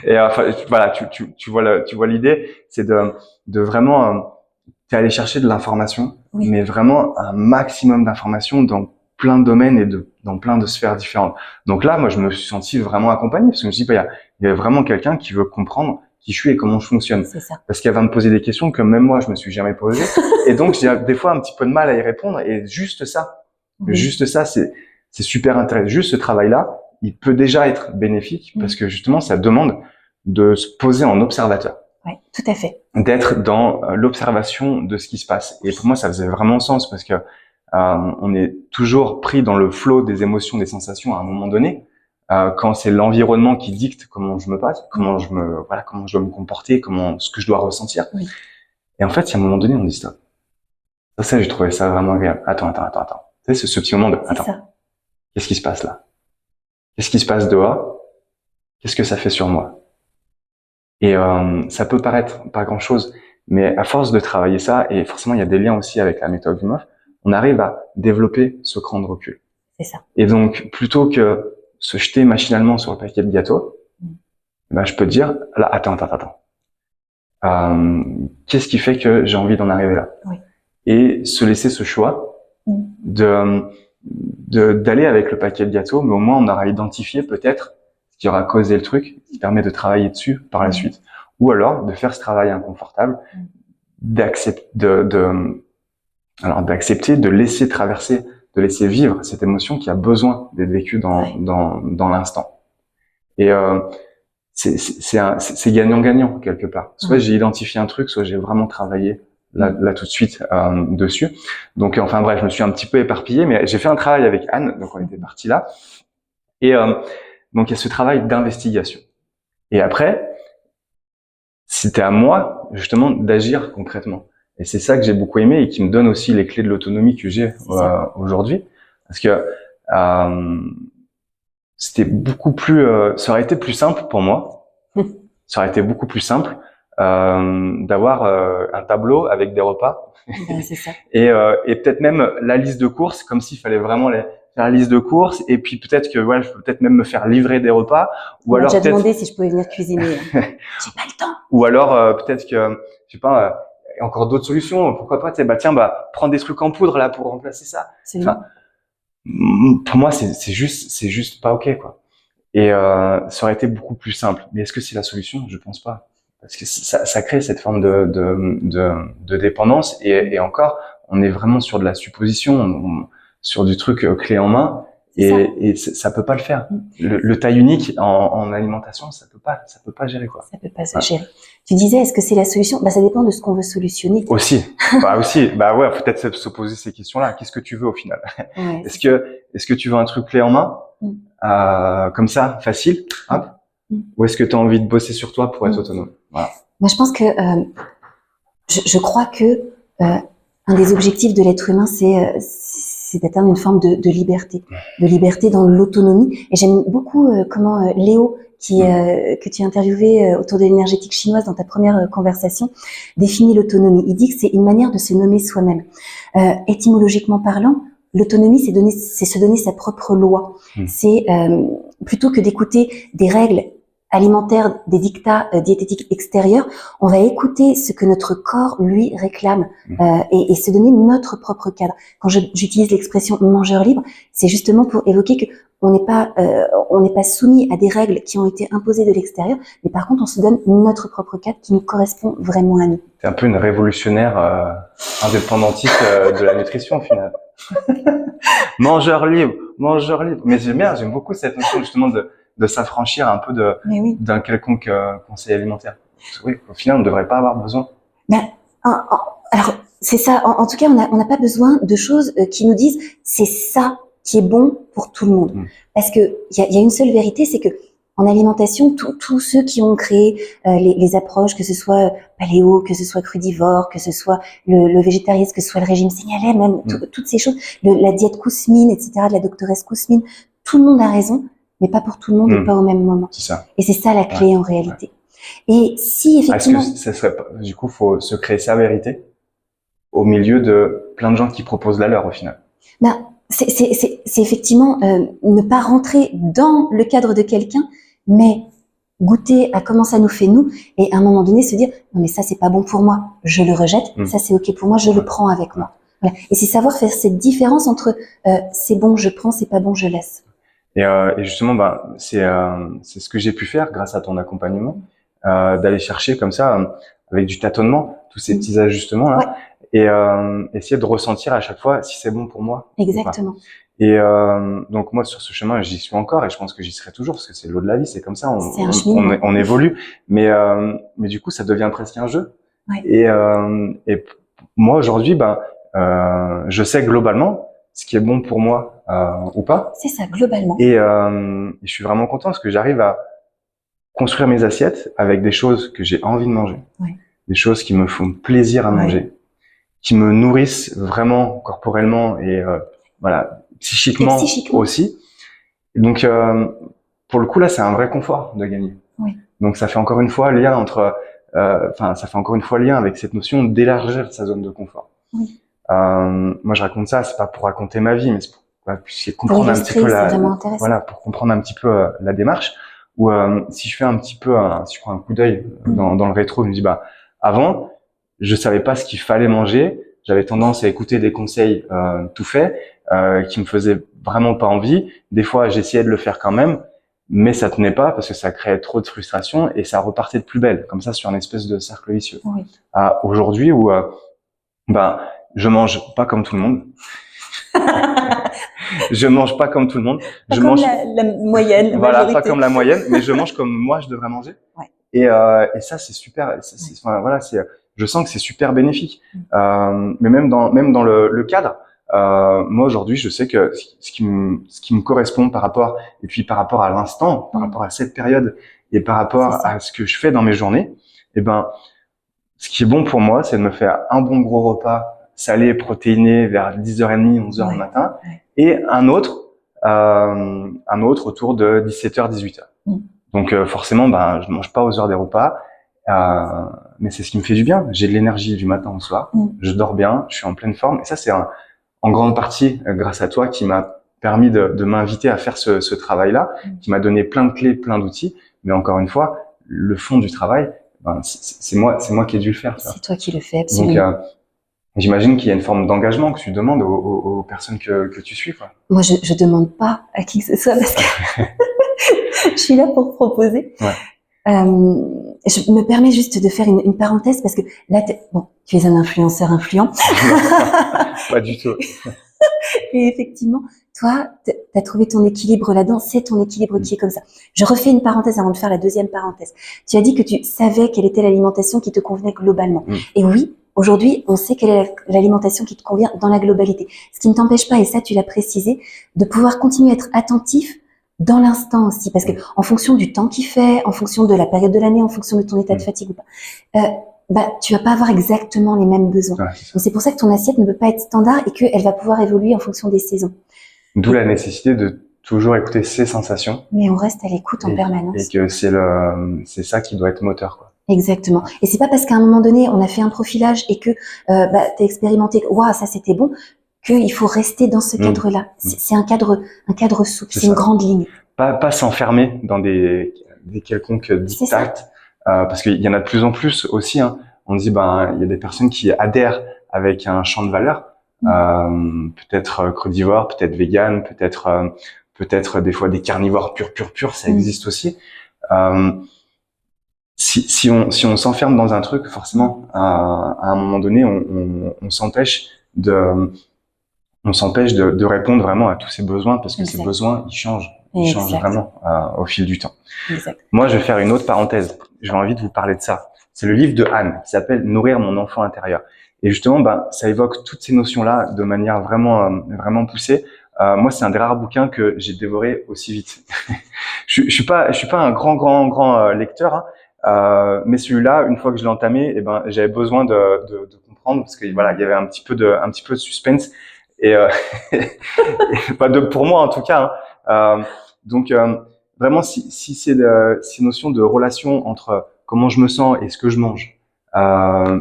Et enfin, voilà, tu vois l'idée, c'est de vraiment t'es allé chercher de l'information, mais vraiment un maximum d'informations dans plein de domaines et dans plein de sphères différentes. Donc là, moi, je me suis senti vraiment accompagné parce que je me suis dit, il y a vraiment quelqu'un qui veut comprendre qui je suis et comment je fonctionne. C'est ça. Parce qu'elle va me poser des questions que même moi, je me suis jamais posées. Et donc, j'ai des fois un petit peu de mal à y répondre. Et juste ça, c'est super intéressant. Juste ce travail-là, il peut déjà être bénéfique parce que justement, ça demande de se poser en observateur. Oui, tout à fait. D'être dans l'observation de ce qui se passe. Et pour moi, ça faisait vraiment sens parce que on est toujours pris dans le flot des émotions, des sensations à un moment donné. Quand c'est l'environnement qui dicte comment je me passe, comment je dois me comporter, ce que je dois ressentir. Et en fait, il y a un moment donné, on dit stop. Ça, j'ai trouvé ça vraiment agréable. Attends. Tu sais, ce petit moment de, attends. Qu'est-ce qui se passe là? Qu'est-ce qui se passe dehors? Qu'est-ce que ça fait sur moi? Et ça peut paraître pas grand-chose, mais à force de travailler ça, et forcément il y a des liens aussi avec la méthode Wim Hof, on arrive à développer ce cran de recul. C'est ça. Et donc, plutôt que se jeter machinalement sur le paquet de gâteaux, ben, je peux te dire, là, attends. Qu'est-ce qui fait que j'ai envie d'en arriver là? Oui. Et se laisser ce choix d'aller avec le paquet de gâteaux, mais au moins on aura identifié peut-être ce qui aura causé le truc, qui permet de travailler dessus par la suite. Ou alors de faire ce travail inconfortable, d'accepter, de laisser traverser, de laisser vivre cette émotion qui a besoin d'être vécue dans l'instant. Et c'est gagnant-gagnant quelque part. Soit j'ai identifié un truc, soit j'ai vraiment travaillé là tout de suite dessus. Donc enfin bref, je me suis un petit peu éparpillé, mais j'ai fait un travail avec Anne, donc on était parti là. Et donc il y a ce travail d'investigation. Et après, c'était à moi justement d'agir concrètement. Et c'est ça que j'ai beaucoup aimé et qui me donne aussi les clés de l'autonomie que j'ai aujourd'hui, parce que c'était beaucoup plus, ça aurait été plus simple pour moi. Ça aurait été beaucoup plus simple d'avoir un tableau avec des repas c'est ça. et peut-être même la liste de courses, comme s'il fallait vraiment faire la liste de courses, et puis peut-être que je peux peut-être même me faire livrer des repas, ou alors j'ai demandé si je pouvais venir cuisiner. J'ai pas le temps. Ou alors peut-être que je sais pas, encore d'autres solutions. Pourquoi pas, tiens, prendre des trucs en poudre là pour remplacer ça. Enfin, pour moi c'est juste pas ok quoi. Et ça aurait été beaucoup plus simple. Mais est-ce que c'est la solution? Je pense pas. Parce que ça crée cette forme de dépendance et encore, on est vraiment sur de la supposition, sur du truc clé en main, et ça peut pas le faire. Le taille unique en alimentation, ça peut pas gérer quoi. Ça peut pas se gérer. Tu disais, est-ce que c'est la solution? Ça dépend de ce qu'on veut solutionner. Aussi, faut peut-être se poser ces questions-là. Qu'est-ce que tu veux au final? Est-ce que tu veux un truc clé en main, comme ça, facile, hop? Ou est-ce que tu as envie de bosser sur toi pour être autonome? Voilà. Moi, je pense que je crois que un des objectifs de l'être humain, c'est d'atteindre une forme de liberté dans l'autonomie. Et j'aime beaucoup comment Léo, que tu as interviewé autour de l'énergétique chinoise dans ta première conversation, définit l'autonomie. Il dit que c'est une manière de se nommer soi-même. Étymologiquement parlant, l'autonomie, c'est se donner sa propre loi. C'est plutôt que d'écouter des règles alimentaires, des dictats diététiques extérieurs, on va écouter ce que notre corps lui réclame et se donner notre propre cadre. Quand j'utilise l'expression mangeur libre, c'est justement pour évoquer que on n'est pas soumis à des règles qui ont été imposées de l'extérieur, mais par contre on se donne notre propre cadre qui nous correspond vraiment à nous. C'est un peu une révolutionnaire indépendantiste de la nutrition au final. Mangeur libre. Mais j'aime beaucoup cette notion justement de s'affranchir un peu d'un quelconque conseil alimentaire. Oui, au final, on ne devrait pas avoir besoin. Alors, c'est ça. En tout cas, on n'a pas besoin de choses qui nous disent c'est ça qui est bon pour tout le monde. Parce que il y a une seule vérité, c'est que en alimentation, tous ceux qui ont créé les approches, que ce soit paléo, que ce soit crudivore, que ce soit le végétarisme, que ce soit le régime signalé, même toutes ces choses, la diète Kousmine, etc., de la doctoresse Kousmine, tout le monde a raison, mais pas pour tout le monde et pas au même moment. C'est ça. Et c'est ça la clé en réalité. Et si effectivement... Est-ce que ça serait pas, du coup, faut se créer sa vérité au milieu de plein de gens qui proposent la leur au final? C'est effectivement ne pas rentrer dans le cadre de quelqu'un, mais goûter à comment ça nous fait nous, et à un moment donné se dire non mais ça c'est pas bon pour moi, je le rejette, ça c'est ok pour moi, je le prends avec moi. Voilà. Et c'est savoir faire cette différence entre c'est bon je prends, c'est pas bon je laisse. Et justement c'est ce que j'ai pu faire grâce à ton accompagnement, d'aller chercher comme ça avec du tâtonnement tous ces petits ajustements là, et essayer de ressentir à chaque fois si c'est bon pour moi. Exactement. Et donc moi sur ce chemin j'y suis encore et je pense que j'y serai toujours parce que c'est l'eau de la vie, c'est comme ça, on évolue, mais du coup ça devient presque un jeu. Et moi aujourd'hui je sais globalement ce qui est bon pour moi ou pas. C'est ça, globalement. Et je suis vraiment content parce que j'arrive à construire mes assiettes avec des choses que j'ai envie de manger, des choses qui me font plaisir à manger, qui me nourrissent vraiment corporellement et psychiquement aussi. Et donc pour le coup là c'est un vrai confort de gagner. Donc ça fait encore une fois lien entre, ça fait encore une fois lien avec cette notion d'élargir sa zone de confort. Oui. Moi, je raconte ça, c'est pas pour raconter ma vie, mais c'est pour comprendre un petit peu pour comprendre un petit peu la démarche. Ou si je fais un petit peu, si je prends un coup d'œil dans le rétro, je me dis avant, je savais pas ce qu'il fallait manger. J'avais tendance à écouter des conseils tout faits qui me faisaient vraiment pas envie. Des fois, j'essayais de le faire quand même, mais ça tenait pas parce que ça créait trop de frustration et ça repartait de plus belle, comme ça sur une espèce de cercle vicieux. Oui. Aujourd'hui où je mange pas comme tout le monde. Je mange pas comme tout le monde. Pas comme la moyenne. Voilà, pas comme la moyenne, mais je mange comme moi je devrais manger. Ouais. Et ça c'est super. Je sens que c'est super bénéfique. Mais même dans le cadre, moi aujourd'hui, je sais que ce qui me correspond par rapport à l'instant, par rapport à cette période et par rapport à ce que je fais dans mes journées, ce qui est bon pour moi, c'est de me faire un bon gros repas salé, protéiné vers 10h30, 11h le matin, et un autre autour de 17h, 18h. Donc forcément, je mange pas aux heures des repas, mais c'est ce qui me fait du bien. J'ai de l'énergie du matin au soir, je dors bien, je suis en pleine forme, et ça c'est en grande partie grâce à toi qui m'a permis de m'inviter à faire ce travail-là, qui m'a donné plein de clés, plein d'outils, mais encore une fois, le fond du travail, c'est moi qui ai dû le faire. C'est toi qui le fais, absolument. Donc, j'imagine qu'il y a une forme d'engagement que tu demandes aux personnes que tu suis, quoi. Moi, je demande pas à qui que ce soit parce que je suis là pour proposer. Je me permets juste de faire une parenthèse parce que là, tu es un influenceur influent. Pas du tout. Et effectivement, toi, t'as trouvé ton équilibre là-dedans, c'est ton équilibre qui est comme ça. Je refais une parenthèse avant de faire la deuxième parenthèse. Tu as dit que tu savais quelle était l'alimentation qui te convenait globalement. Et oui, aujourd'hui, on sait quelle est l'alimentation qui te convient dans la globalité. Ce qui ne t'empêche pas, et ça tu l'as précisé, de pouvoir continuer à être attentif dans l'instant aussi, parce que en fonction du temps qu'il fait, en fonction de la période de l'année, en fonction de ton état de fatigue ou pas, tu vas pas avoir exactement les mêmes besoins. Donc c'est pour ça que ton assiette ne peut pas être standard et qu'elle va pouvoir évoluer en fonction des saisons. D'où la nécessité de toujours écouter ses sensations. Mais on reste à l'écoute en permanence. Et que c'est ça qui doit être moteur, quoi. Exactement. Et c'est pas parce qu'à un moment donné, on a fait un profilage et que t'as expérimenté, waouh, ça c'était bon, qu'il faut rester dans ce cadre-là. C'est un cadre souple, c'est une grande ligne. Pas s'enfermer dans des quelconques dictates, parce qu'il y en a de plus en plus aussi. On dit, il y a des personnes qui adhèrent avec un champ de valeurs, peut-être crudivore, peut-être vegan, peut-être des fois des carnivores purs, ça existe aussi. Si on s'enferme dans un truc, forcément, à un moment donné, on s'empêche de répondre vraiment à tous ces besoins, parce que ces besoins, ils changent vraiment au fil du temps. Moi, je vais faire une autre parenthèse. J'ai envie de vous parler de ça. C'est le livre de Anne qui s'appelle Nourrir mon enfant intérieur. Et justement, ça évoque toutes ces notions-là de manière vraiment poussée. Moi, c'est un des rares bouquins que j'ai dévoré aussi vite. je suis pas un grand lecteur, mais celui-là, une fois que je l'ai entamé, j'avais besoin de comprendre, parce que voilà, il y avait un petit peu de suspense. Et pas pour moi en tout cas. Donc vraiment, si c'est ces notions de relation entre comment je me sens et ce que je mange,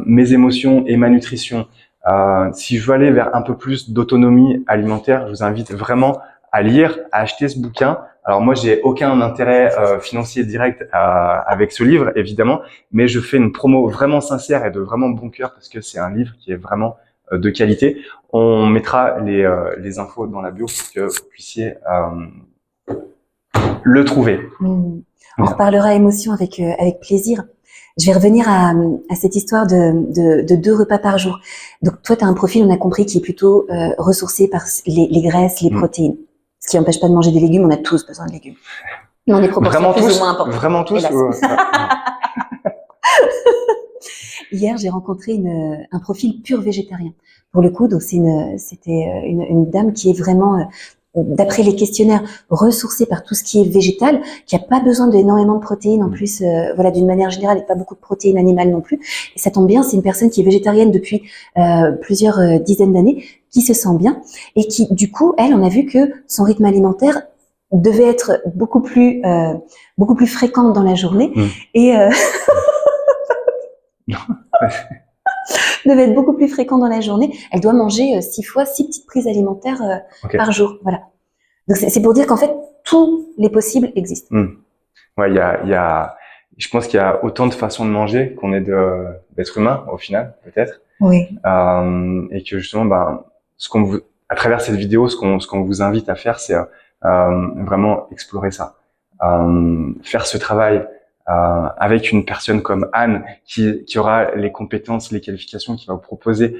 mes émotions et ma nutrition, si je veux aller vers un peu plus d'autonomie alimentaire, je vous invite vraiment à lire, à acheter ce bouquin. Alors moi, j'ai aucun intérêt financier direct avec ce livre, évidemment, mais je fais une promo vraiment sincère et de vraiment bon cœur, parce que c'est un livre qui est vraiment de qualité. On mettra les infos dans la bio pour que vous puissiez le trouver. On reparlera émotion avec plaisir. Je vais revenir à cette histoire de 2 repas par jour. Donc toi, tu as un profil, on a compris, qui est plutôt ressourcé par les graisses, les protéines. Ce qui n'empêche pas de manger des légumes, on a tous besoin de légumes. Mais on est proportionnels plus ou moins importants. Vraiment tous. Hier, j'ai rencontré un profil pur végétarien. Pour le coup, donc c'était une dame qui est vraiment, d'après les questionnaires, ressourcée par tout ce qui est végétal, qui a pas besoin d'énormément de protéines en plus, d'une manière générale, et pas beaucoup de protéines animales non plus. Et ça tombe bien, c'est une personne qui est végétarienne depuis plusieurs dizaines d'années, qui se sent bien et qui, du coup, elle, on a vu que son rythme alimentaire devait être beaucoup plus fréquente dans la journée et devait être beaucoup plus fréquente dans la journée. Elle doit manger 6 petites prises alimentaires par jour. Voilà. Donc c'est pour dire qu'en fait tous les possibles existent. Ouais, je pense qu'il y a autant de façons de manger qu'on est d'être humain au final, peut-être. Oui. Et que justement, à travers cette vidéo, ce qu'on vous invite à faire, c'est vraiment explorer ça, faire ce travail avec une personne comme Anne qui aura les compétences, les qualifications, qui va vous proposer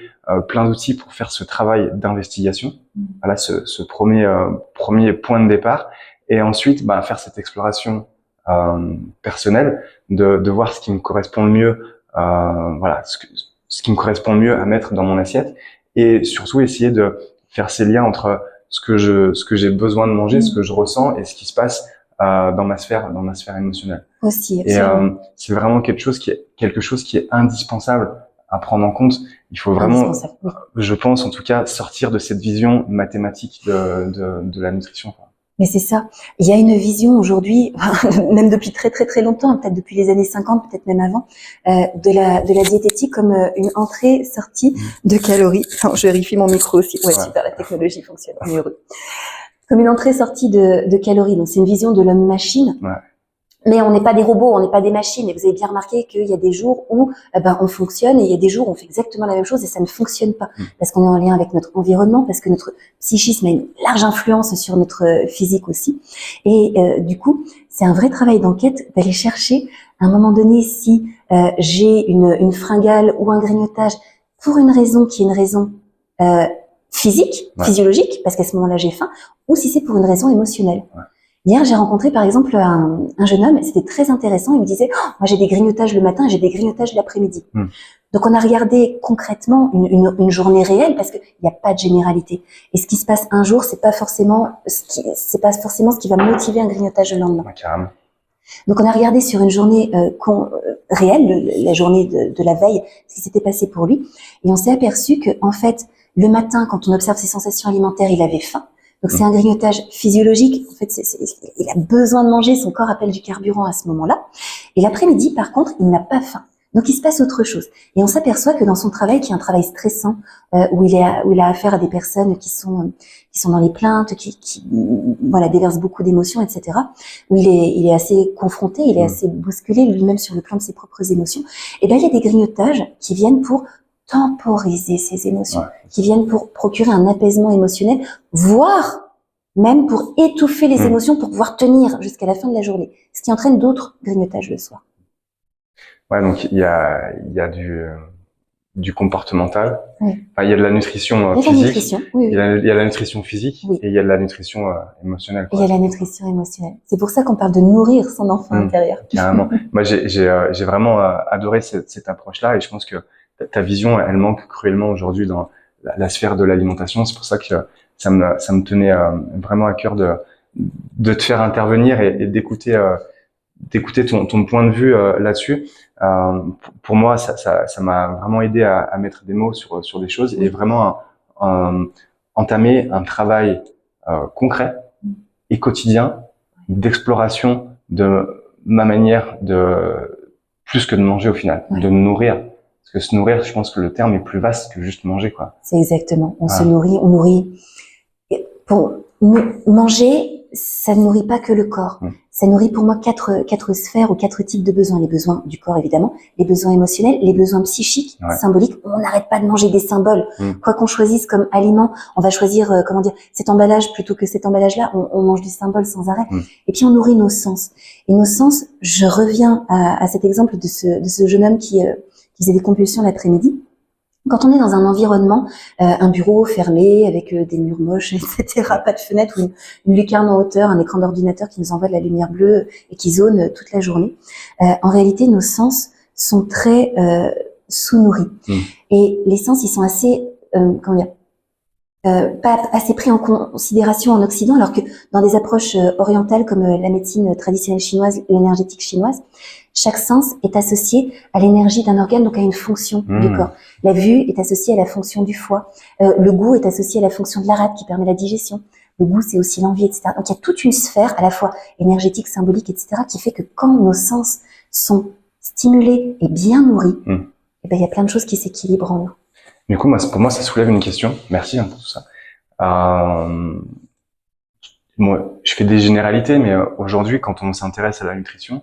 plein d'outils pour faire ce travail d'investigation. Voilà, ce premier point de départ, et ensuite faire cette exploration personnelle, de voir ce qui me correspond le mieux, voilà, ce qui me correspond le mieux à mettre dans mon assiette, et surtout essayer de faire ces liens entre ce que j'ai besoin de manger, ce que je ressens, et ce qui se passe dans ma sphère émotionnelle. Aussi, et c'est vraiment quelque chose qui est indispensable à prendre en compte. Il faut vraiment, je pense en tout cas, sortir de cette vision mathématique de la nutrition, quoi. Mais c'est ça. Il y a une vision aujourd'hui, même depuis très très très longtemps, peut-être depuis les années 50, peut-être même avant, de la diététique comme une entrée-sortie de calories. Enfin, je vérifie mon micro aussi. Ouais, super, la technologie fonctionne. On est heureux. Comme une entrée-sortie de calories. Donc c'est une vision de l'homme-machine. Ouais. Mais on n'est pas des robots, on n'est pas des machines. Et vous avez bien remarqué qu'il y a des jours où on fonctionne, et il y a des jours où on fait exactement la même chose et ça ne fonctionne pas. Parce qu'on est en lien avec notre environnement, parce que notre psychisme a une large influence sur notre physique aussi. Et du coup, c'est un vrai travail d'enquête d'aller chercher à un moment donné si j'ai une fringale ou un grignotage pour une raison qui est une raison physique, physiologique, parce qu'à ce moment-là j'ai faim, ou si c'est pour une raison émotionnelle. Ouais. Hier, j'ai rencontré par exemple un jeune homme, et c'était très intéressant. Il me disait, moi j'ai des grignotages le matin et j'ai des grignotages l'après-midi. Donc on a regardé concrètement une journée réelle, parce qu'il n'y a pas de généralité. Et ce qui se passe un jour, c'est pas forcément ce qui va motiver un grignotage le lendemain. Carrément. Donc on a regardé sur une journée réelle, la journée de la veille, ce qui s'était passé pour lui, et on s'est aperçu que en fait le matin, quand on observe ses sensations alimentaires, il avait faim. Donc c'est un grignotage physiologique. En fait, il a besoin de manger, son corps appelle du carburant à ce moment-là. Et l'après-midi, par contre, il n'a pas faim. Donc il se passe autre chose. Et on s'aperçoit que dans son travail, qui est un travail stressant, où il a affaire à des personnes qui sont dans les plaintes, qui déversent beaucoup d'émotions, etc., où il est assez confronté, il est assez bousculé lui-même sur le plan de ses propres émotions. Et il y a des grignotages qui viennent pour temporiser ces émotions, qui viennent pour procurer un apaisement émotionnel, voire même pour étouffer les émotions, pour pouvoir tenir jusqu'à la fin de la journée, ce qui entraîne d'autres grignotages le soir. Ouais, donc il y a du comportemental, enfin, il y a de la nutrition physique, il y a la nutrition physique, et il y a de la nutrition émotionnelle. Il y a la nutrition émotionnelle. C'est pour ça qu'on parle de nourrir son enfant intérieur. Carrément. Moi, j'ai vraiment adoré cette approche-là, et je pense que ta vision, elle manque cruellement aujourd'hui dans la sphère de l'alimentation. C'est pour ça que ça me tenait vraiment à cœur de te faire intervenir et d'écouter ton point de vue là-dessus. Pour moi, ça m'a vraiment aidé à mettre des mots sur des choses, et vraiment entamer un travail concret et quotidien d'exploration de ma manière plus que de manger au final, de me nourrir. Parce que se nourrir, je pense que le terme est plus vaste que juste manger, quoi. C'est exactement. On se nourrit, on nourrit. Pour manger, ça ne nourrit pas que le corps. Ça nourrit pour moi quatre sphères ou 4 types de besoins. Les besoins du corps, évidemment, les besoins émotionnels, les besoins psychiques, symboliques. On n'arrête pas de manger des symboles. Quoi qu'on choisisse comme aliment, on va choisir, cet emballage plutôt que cet emballage-là. On mange des symboles sans arrêt. Et puis on nourrit nos sens. Et nos sens, je reviens à cet exemple de ce jeune homme qui faisait des compulsions l'après-midi. Quand on est dans un environnement, un bureau fermé avec des murs moches, etc., pas de fenêtre, ou une lucarne en hauteur, un écran d'ordinateur qui nous envoie de la lumière bleue et qui zone toute la journée, en réalité, nos sens sont très sous-nourris. Et les sens, ils sont assez, pas assez pris en considération en Occident, alors que dans des approches orientales comme la médecine traditionnelle chinoise, l'énergétique chinoise, chaque sens est associé à l'énergie d'un organe, donc à une fonction du corps. La vue est associée à la fonction du foie. Le goût est associé à la fonction de la rate qui permet la digestion. Le goût, c'est aussi l'envie, etc. Donc, il y a toute une sphère, à la fois énergétique, symbolique, etc., qui fait que quand nos sens sont stimulés et bien nourris, eh ben, il y a plein de choses qui s'équilibrent en nous. Du coup, pour moi, ça soulève une question. Merci pour tout ça. Moi, je fais des généralités, mais aujourd'hui, quand on s'intéresse à la nutrition,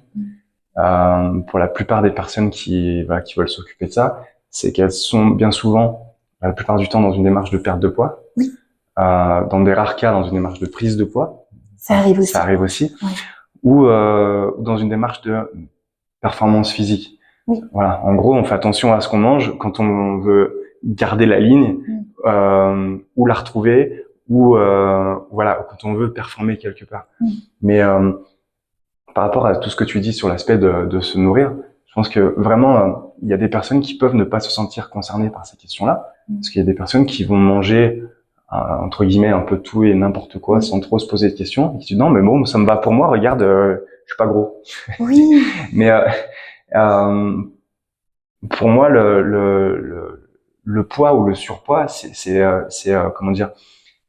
pour la plupart des personnes qui veulent s'occuper de ça, c'est qu'elles sont bien souvent, la plupart du temps, dans une démarche de perte de poids. Oui. Dans des rares cas, dans une démarche de prise de poids. Ça arrive aussi. Ça arrive aussi. Oui. Ou dans une démarche de performance physique. Oui. Voilà. En gros, on fait attention à ce qu'on mange quand on veut garder la ligne, ou la retrouver, ou voilà, quand on veut performer quelque part. Mais par rapport à tout ce que tu dis sur l'aspect de se nourrir, je pense que vraiment, il y a des personnes qui peuvent ne pas se sentir concernées par ces questions-là, parce qu'il y a des personnes qui vont manger entre guillemets un peu tout et n'importe quoi sans trop se poser de questions, et qui disent non mais bon, ça me va pour moi, regarde, je suis pas gros. Oui. Mais pour moi, le poids ou le surpoids, c'est comment dire,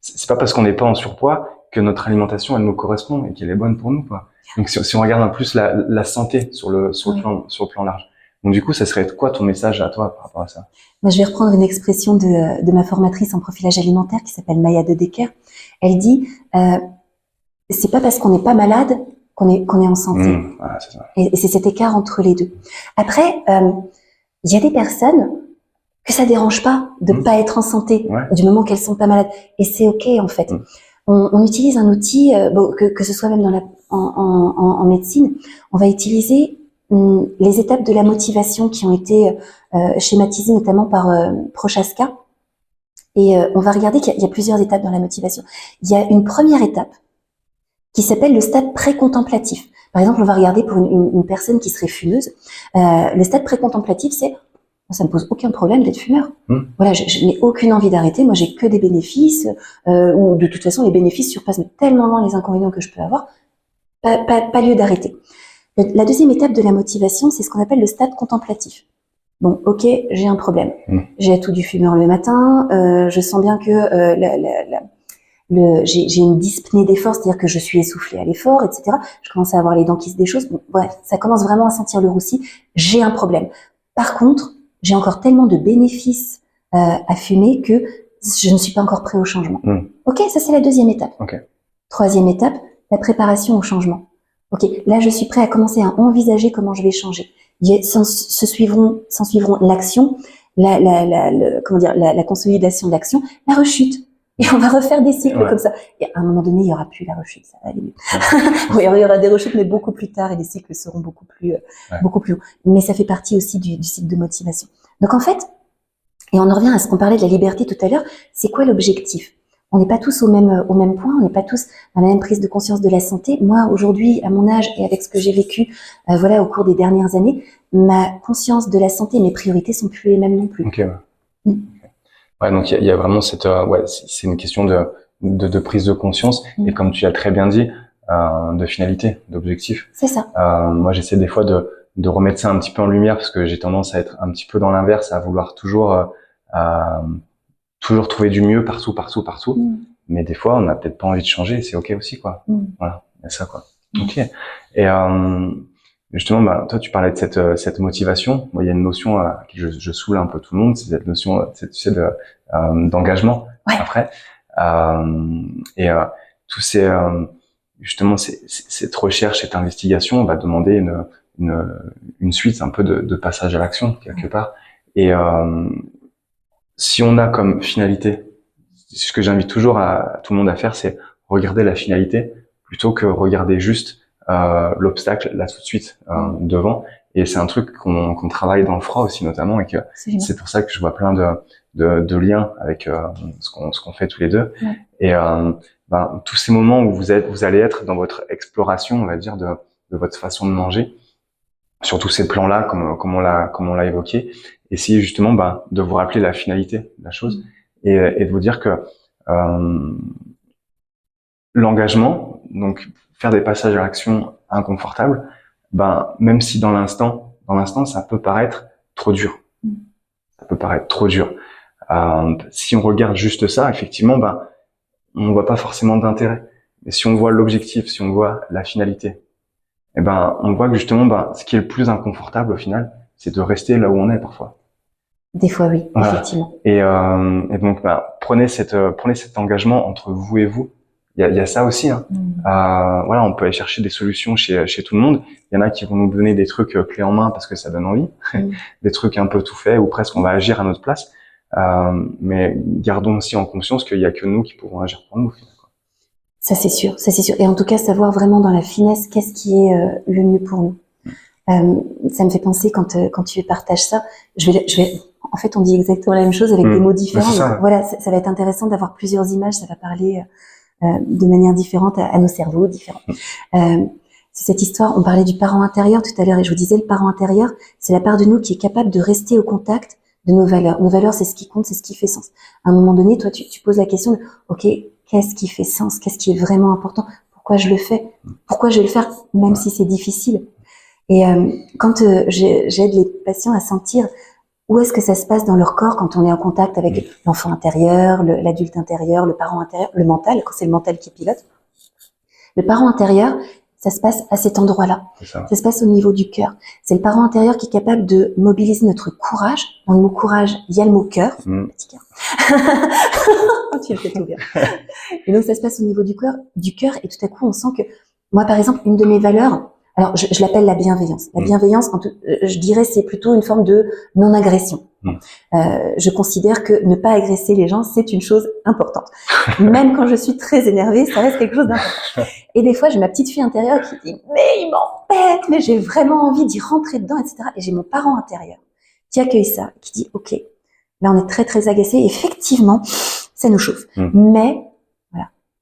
c'est pas parce qu'on n'est pas en surpoids que notre alimentation elle nous correspond et qu'elle est bonne pour nous, quoi. Donc si on regarde en plus la santé sur le plan large. Donc du coup, ça serait quoi ton message à toi par rapport à ça? Moi, je vais reprendre une expression de ma formatrice en profilage alimentaire qui s'appelle Maya de Decker. Elle dit c'est pas parce qu'on n'est pas malade qu'on est en santé. Voilà, c'est ça. Et c'est cet écart entre les deux. Après, il y a des personnes que ça dérange pas de pas être en santé du moment qu'elles sont pas malades, et c'est ok en fait. On utilise un outil, que ce soit même en médecine, on va utiliser les étapes de la motivation qui ont été schématisées notamment par Prochaska. Et on va regarder qu'il y a plusieurs étapes dans la motivation. Il y a une première étape qui s'appelle le stade pré-contemplatif. Par exemple, on va regarder pour une personne qui serait fumeuse. Le stade pré-contemplatif, c'est ça me pose aucun problème d'être fumeur. Voilà, je n'ai aucune envie d'arrêter. Moi, j'ai que des bénéfices, ou de toute façon, les bénéfices surpassent tellement les inconvénients que je peux avoir. Pas lieu d'arrêter. La deuxième étape de la motivation, c'est ce qu'on appelle le stade contemplatif. Bon, ok, j'ai un problème. J'ai la toux du fumeur le matin. Je sens bien que j'ai une dyspnée d'effort, c'est-à-dire que je suis essoufflée à l'effort, etc. Je commence à avoir les dents qui se déchaussent. Bon, bref, ça commence vraiment à sentir le roussi. J'ai un problème. Par contre, j'ai encore tellement de bénéfices à fumer que je ne suis pas encore prêt au changement. Ok, ça c'est la deuxième étape. Troisième étape, la préparation au changement. Ok, là je suis prêt à commencer à envisager comment je vais changer. S'en suivront l'action, la consolidation de l'action, la rechute. Et on va refaire des cycles comme ça. Et à un moment donné, il y aura plus la rechute, ça va aller mieux. Il y aura des rechutes, mais beaucoup plus tard, et les cycles seront beaucoup plus longs. Mais ça fait partie aussi du cycle de motivation. Donc en fait, et on en revient à ce qu'on parlait de la liberté tout à l'heure, c'est quoi l'objectif? On n'est pas tous au même point, on n'est pas tous dans la même prise de conscience de la santé. Moi, aujourd'hui, à mon âge et avec ce que j'ai vécu, au cours des dernières années, ma conscience de la santé, mes priorités sont plus les mêmes non plus. Ouais, donc il y a vraiment cette c'est une question de prise de conscience et comme tu as très bien dit, de finalité, d'objectif. C'est ça. Moi, j'essaie des fois de remettre ça un petit peu en lumière parce que j'ai tendance à être un petit peu dans l'inverse, à vouloir toujours trouver du mieux partout. Mais des fois, on n'a peut-être pas envie de changer, c'est ok aussi, quoi. Voilà, il y a ça, quoi. Ok. Et justement, toi, tu parlais de cette motivation. Moi, il y a une notion que je saoule un peu tout le monde, c'est cette notion, tu sais, d'engagement. Après, et tous ces justement cette recherche, cette investigation, on va demander une suite un peu de passage à l'action quelque part. Et si on a comme finalité, ce que j'invite toujours à tout le monde à faire, c'est regarder la finalité plutôt que regarder juste l'obstacle là tout de suite devant. Et c'est un truc qu'on travaille dans le froid aussi notamment, et que c'est pour ça que je vois plein de liens avec ce qu'on fait tous les deux. Et tous ces moments où vous allez être dans votre exploration, on va dire, de votre façon de manger, sur tous ces plans-là, comme on l'a évoqué, essayez justement de vous rappeler la finalité de la chose et de vous dire que l'engagement, donc faire des passages à l'action inconfortables, même si dans l'instant ça peut paraître trop dur. Ça peut paraître trop dur. Si on regarde juste ça, effectivement, on voit pas forcément d'intérêt. Mais si on voit l'objectif, si on voit la finalité, eh ben, on voit que justement, ce qui est le plus inconfortable au final, c'est de rester là où on est parfois. Des fois, oui, voilà. Effectivement. Et donc, prenez cet engagement entre vous et vous. Il y a ça aussi. Hein. Voilà, on peut aller chercher des solutions chez tout le monde. Il y en a qui vont nous donner des trucs clés en main parce que ça donne envie, des trucs un peu tout faits ou presque on va agir à notre place. Mais gardons aussi en conscience qu'il y a que nous qui pouvons agir pour nous. Ça c'est sûr. Et en tout cas, savoir vraiment dans la finesse qu'est-ce qui est le mieux pour nous. Ça me fait penser quand tu partages ça, je vais. En fait, on dit exactement la même chose avec des mots différents. Donc, voilà, ça va être intéressant d'avoir plusieurs images. Ça va parler de manière différente à nos cerveaux différents. C'est cette histoire. On parlait du parent intérieur tout à l'heure, et je vous disais, le parent intérieur, c'est la part de nous qui est capable de rester au contact de nos valeurs. Nos valeurs, c'est ce qui compte, c'est ce qui fait sens. À un moment donné, toi, tu poses la question de, ok, qu'est-ce qui fait sens? Qu'est-ce qui est vraiment important? Pourquoi je le fais? Pourquoi je vais le faire, même si c'est difficile? Et quand j'aide les patients à sentir où est-ce que ça se passe dans leur corps quand on est en contact avec l'enfant intérieur, l'adulte intérieur, le parent intérieur, le mental, quand c'est le mental qui pilote. Le parent intérieur, ça se passe à cet endroit-là. Ça se passe au niveau du cœur. C'est le parent intérieur qui est capable de mobiliser notre courage. Dans le mot courage, il y a le mot cœur. Petit cœur. Tu le fais tout bien. Et donc ça se passe au niveau du cœur, et tout à coup on sent que, moi par exemple, une de mes valeurs, alors je l'appelle la bienveillance. La bienveillance, je dirais, c'est plutôt une forme de non-agression. Je considère que ne pas agresser les gens, c'est une chose importante. Même quand je suis très énervée, ça reste quelque chose d'important. Et des fois, j'ai ma petite fille intérieure qui dit « mais il m'embête, mais j'ai vraiment envie d'y rentrer dedans, etc. » Et j'ai mon parent intérieur qui accueille ça, qui dit « ok, là on est très très agacé, effectivement, ça nous chauffe. Mais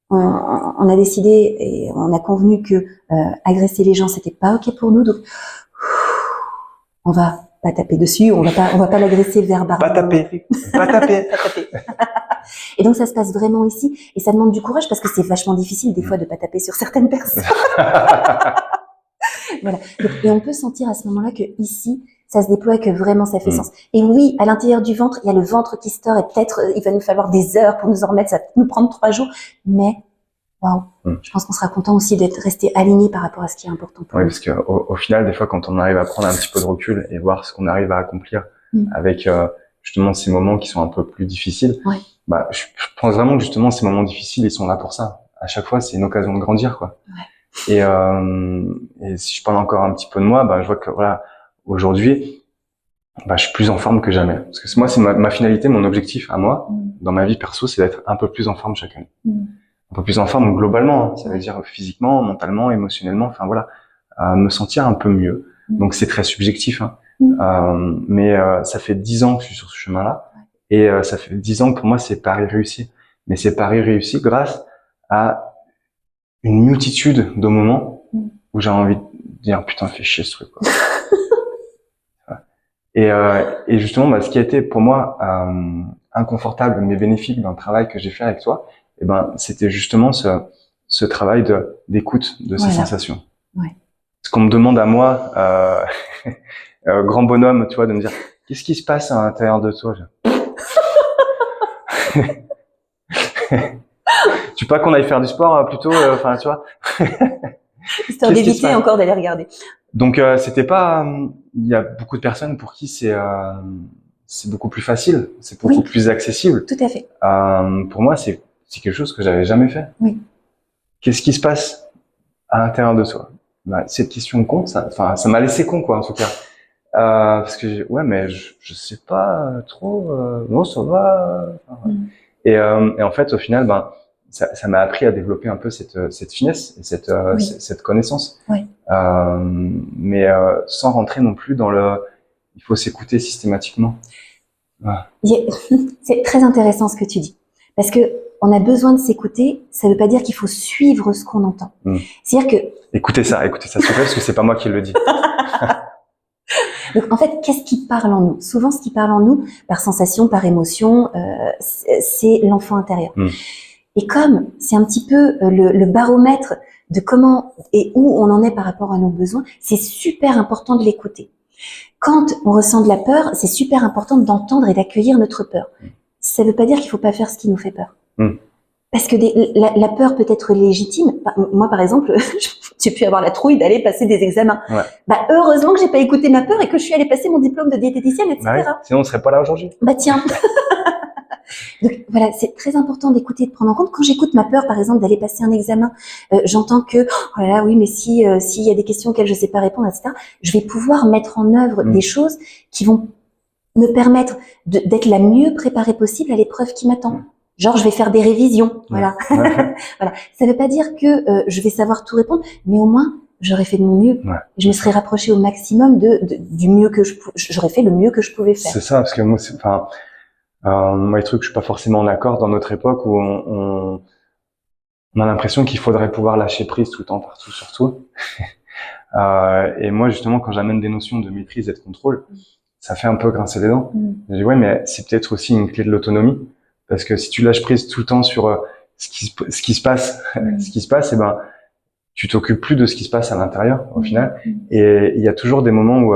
on a décidé et on a convenu que agresser les gens c'était pas ok pour nous, donc on va pas taper dessus, on va pas l'agresser verbalement. Pas taper. Et donc ça se passe vraiment ici, et ça demande du courage parce que c'est vachement difficile des fois de pas taper sur certaines personnes. Voilà. Donc, et on peut sentir à ce moment-là que ici ça se déploie, que vraiment ça fait sens. Et oui, à l'intérieur du ventre, il y a le ventre qui se tord, et peut-être il va nous falloir des heures pour nous en remettre, ça va nous prendre 3 jours, mais waouh, je pense qu'on sera content aussi d'être resté aligné par rapport à ce qui est important pour nous. Oui, parce que au final, des fois, quand on arrive à prendre un petit peu de recul et voir ce qu'on arrive à accomplir avec justement ces moments qui sont un peu plus difficiles, je pense vraiment que justement ces moments difficiles, ils sont là pour ça. À chaque fois, c'est une occasion de grandir, quoi. Et si je parle encore un petit peu de moi, je vois que voilà, aujourd'hui, je suis plus en forme que jamais. Parce que moi, c'est ma finalité, mon objectif à moi, dans ma vie perso, c'est d'être un peu plus en forme chaque année. Un peu plus en forme globalement, hein. Ça veut dire physiquement, mentalement, émotionnellement, enfin voilà, me sentir un peu mieux. Donc c'est très subjectif, hein. Mais ça fait 10 ans que je suis sur ce chemin-là, et ça fait 10 ans que pour moi c'est pari réussi. Mais c'est pari réussi grâce à une multitude de moments où j'ai envie de dire putain, fais chier ce truc, quoi. Et justement, ce qui a été pour moi inconfortable mais bénéfique dans le travail que j'ai fait avec toi, c'était justement ce travail d'écoute de ces sensations. Ce qu'on me demande à moi, grand bonhomme, tu vois, de me dire qu'est-ce qui se passe à l'intérieur de toi. Tu veux pas qu'on aille faire du sport plutôt, enfin tu vois. Histoire d'éviter encore d'aller regarder. Donc c'était pas, il y a beaucoup de personnes pour qui c'est beaucoup plus facile, c'est beaucoup plus accessible. Tout à fait. Pour moi, c'est quelque chose que j'avais jamais fait. Qu'est-ce qui se passe à l'intérieur de soi? Cette question con, ça m'a laissé con, quoi, en tout cas. Parce que mais je sais pas trop. Non, ça va. Et en fait, au final, ça m'a appris à développer un peu cette finesse et cette connaissance. Mais sans rentrer non plus dans il faut s'écouter systématiquement. C'est très intéressant ce que tu dis, parce que on a besoin de s'écouter. Ça veut pas dire qu'il faut suivre ce qu'on entend. C'est-à-dire que écoutez ça s'il vous plaît, parce que c'est pas moi qui le dis. Donc en fait, qu'est-ce qui parle en nous? Souvent, ce qui parle en nous, par sensation, par émotion, c'est l'enfant intérieur. Et comme c'est un petit peu le baromètre de comment et où on en est par rapport à nos besoins, c'est super important de l'écouter. Quand on ressent de la peur, c'est super important d'entendre et d'accueillir notre peur. Ça ne veut pas dire qu'il ne faut pas faire ce qui nous fait peur. Parce que la peur peut être légitime. Moi, par exemple, j'ai pu avoir la trouille d'aller passer des examens. Ouais. Bah, heureusement que j'ai pas écouté ma peur et que je suis allée passer mon diplôme de diététicienne, etc. Ouais, sinon on serait pas là aujourd'hui. Bah tiens. Donc voilà, c'est très important d'écouter, de prendre en compte. Quand j'écoute ma peur, par exemple, d'aller passer un examen, j'entends que oh là là, oui, mais s'il y a des questions auxquelles je sais pas répondre, etc. Je vais pouvoir mettre en œuvre des choses qui vont me permettre d'être la mieux préparée possible à l'épreuve qui m'attend. Genre, je vais faire des révisions, voilà. Voilà. Ça veut pas dire que je vais savoir tout répondre, mais au moins j'aurais fait de mon mieux. Ouais. Je me serais rapprochée au maximum du mieux que j'aurais fait le mieux que je pouvais faire. C'est ça, parce que moi, moi, les trucs, je suis pas forcément d'accord dans notre époque où on a l'impression qu'il faudrait pouvoir lâcher prise tout le temps, partout, surtout. Et moi, justement, quand j'amène des notions de maîtrise et de contrôle, ça fait un peu grincer les dents. Je dis ouais, mais c'est peut-être aussi une clé de l'autonomie, parce que si tu lâches prise tout le temps sur ce qui se passe, et ben tu t'occupes plus de ce qui se passe à l'intérieur au final. Et il y a toujours des moments où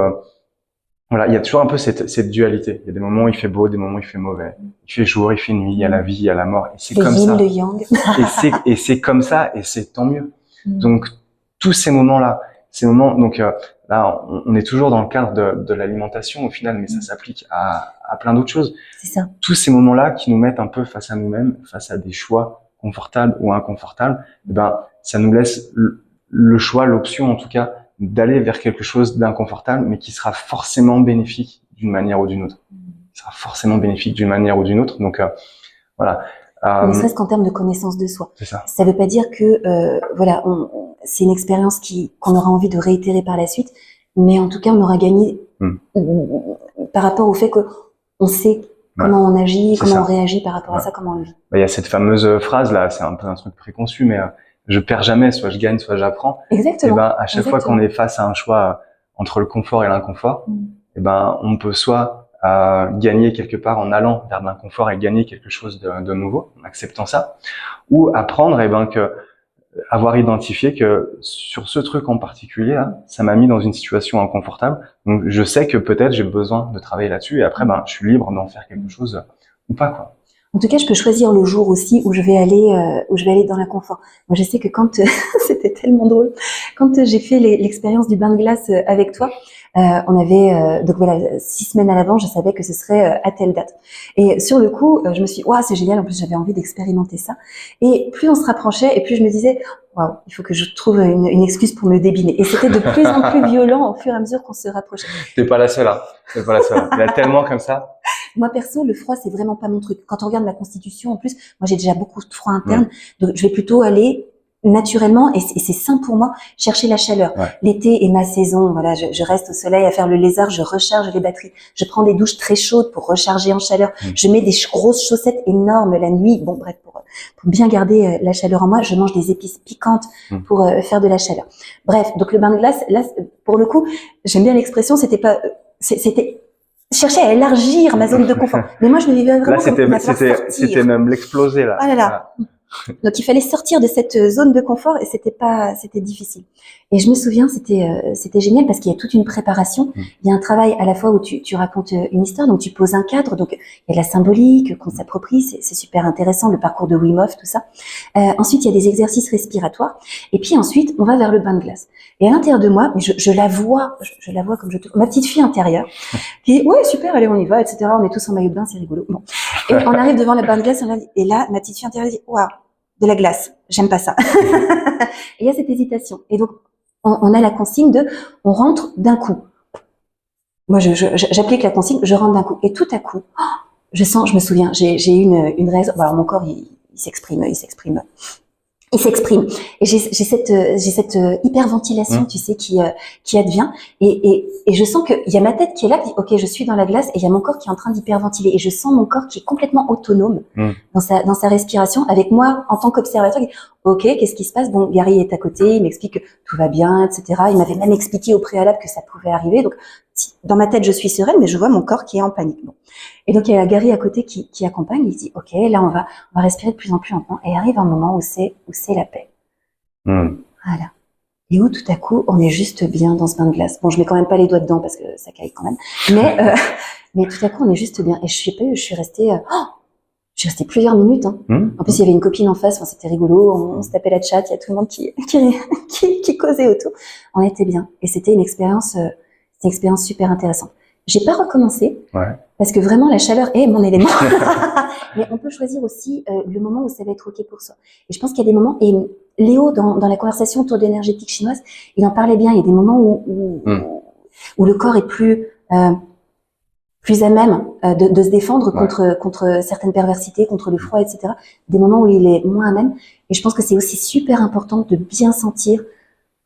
voilà, il y a toujours un peu cette dualité. Il y a des moments où il fait beau, des moments où il fait mauvais. Il fait jour, il fait nuit, il y a la vie, il y a la mort. Et c'est comme ça. Le yang. Et c'est comme ça, et c'est tant mieux. Donc, tous ces moments-là, donc là, on est toujours dans le cadre de l'alimentation au final, mais ça s'applique à plein d'autres choses. C'est ça. Tous ces moments-là qui nous mettent un peu face à nous-mêmes, face à des choix confortables ou inconfortables, ben, ça nous laisse le choix, l'option en tout cas, d'aller vers quelque chose d'inconfortable, mais qui sera forcément bénéfique d'une manière ou d'une autre. Qui sera forcément bénéfique d'une manière ou d'une autre. Donc, voilà. Ne serait-ce qu'en termes de connaissance de soi. C'est ça. Ça veut pas dire que, voilà, c'est une expérience qu'on aura envie de réitérer par la suite, mais en tout cas, on aura gagné par rapport au fait qu'on sait comment on agit, comment on réagit par rapport à ça, comment on vit. Il y a cette fameuse phrase là, c'est un peu un truc préconçu, mais je perds jamais, soit je gagne, soit j'apprends. Exactement. Et ben à chaque fois qu'on est face à un choix entre le confort et l'inconfort, et ben on peut soit gagner quelque part en allant vers l'inconfort et gagner quelque chose de nouveau, en acceptant ça, ou apprendre et ben que avoir identifié que sur ce truc en particulier là, ça m'a mis dans une situation inconfortable. Donc je sais que peut-être j'ai besoin de travailler là-dessus et après ben je suis libre d'en faire quelque chose ou pas quoi. En tout cas, je peux choisir le jour aussi où je vais aller dans l'inconfort. Moi, je sais que quand c'était tellement drôle, quand j'ai fait l'expérience du bain de glace avec toi, on avait donc voilà 6 semaines à l'avance, je savais que ce serait à telle date. Et sur le coup, je me suis dit, waouh, c'est génial. En plus, j'avais envie d'expérimenter ça. Et plus on se rapprochait, et plus je me disais, waouh, il faut que je trouve une excuse pour me débiner. Et c'était de plus en plus violent au fur et à mesure qu'on se rapprochait. T'es pas la seule, hein. T'es pas la seule. Il y a tellement comme ça. Moi, perso, le froid, c'est vraiment pas mon truc. Quand on regarde ma constitution, en plus, moi, j'ai déjà beaucoup de froid interne. Donc, je vais plutôt aller naturellement, et c'est sain pour moi, chercher la chaleur. L'été est ma saison. Voilà, je reste au soleil à faire le lézard, je recharge les batteries. Je prends des douches très chaudes pour recharger en chaleur. Je mets des grosses chaussettes énormes la nuit. Bon, bref, pour bien garder la chaleur en moi, je mange des épices piquantes pour faire de la chaleur. Bref, donc le bain de glace, là, pour le coup, j'aime bien l'expression, c'était chercher à élargir ma zone de confort. Mais moi, je me vivais vraiment c'était même l'exploser, là. Oh là là. Donc, il fallait sortir de cette zone de confort et c'était difficile. Et je me souviens, c'était génial parce qu'il y a toute une préparation. Il y a un travail à la fois où tu racontes une histoire, donc tu poses un cadre, donc il y a de la symbolique qu'on s'approprie, c'est super intéressant, le parcours de Wim Hof, tout ça. Ensuite, il y a des exercices respiratoires. Et puis ensuite, on va vers le bain de glace. Et à l'intérieur de moi, mais je la vois comme ma petite fille intérieure, qui dit, ouais, super, allez, on y va, etc. On est tous en maillot de bain, c'est rigolo. Bon. Et on arrive devant le bain de glace, et là, ma petite fille intérieure dit, waouh, de la glace, j'aime pas ça. Et il y a cette hésitation. Et donc, on a la consigne on rentre d'un coup. Moi, j'applique la consigne, je rentre d'un coup. Et tout à coup, je me souviens, j'ai eu une raison. Alors, mon corps, il s'exprime. Et j'ai cette hyperventilation, tu sais, qui advient. Et je sens qu'il y a ma tête qui est là, qui dit, ok, je suis dans la glace, et il y a mon corps qui est en train d'hyperventiler. Et je sens mon corps qui est complètement autonome dans sa respiration, avec moi en tant qu'observateur qui dit, ok, qu'est-ce qui se passe? Bon, Gary est à côté, il m'explique que tout va bien, etc. Il m'avait même expliqué au préalable que ça pouvait arriver. Donc, dans ma tête, je suis sereine, mais je vois mon corps qui est en panique. Bon. Et donc, il y a Gary à côté qui accompagne. Il dit, ok, là, on va respirer de plus en plus lentement. Et arrive un moment où c'est la paix. Voilà. Et où, tout à coup, on est juste bien dans ce bain de glace. Bon, je mets quand même pas les doigts dedans parce que ça caille quand même. Mais tout à coup, on est juste bien. Et je sais pas, je suis restée, Je suis restée plusieurs minutes. Hein. En plus, il y avait une copine en face. Enfin, c'était rigolo. On se tapait la chatte. Il y a tout le monde qui causait autour. On était bien. Et c'était une expérience super intéressante. J'ai pas recommencé. Parce que vraiment, la chaleur est mon élément. Mais on peut choisir aussi le moment où ça va être OK pour soi. Et je pense qu'il y a des moments, et Léo, dans la conversation autour de l'énergétique chinoise, il en parlait bien. Il y a des moments où le corps est plus à même de se défendre contre certaines perversités, contre le froid, etc. Des moments où il est moins à même. Et je pense que c'est aussi super important de bien sentir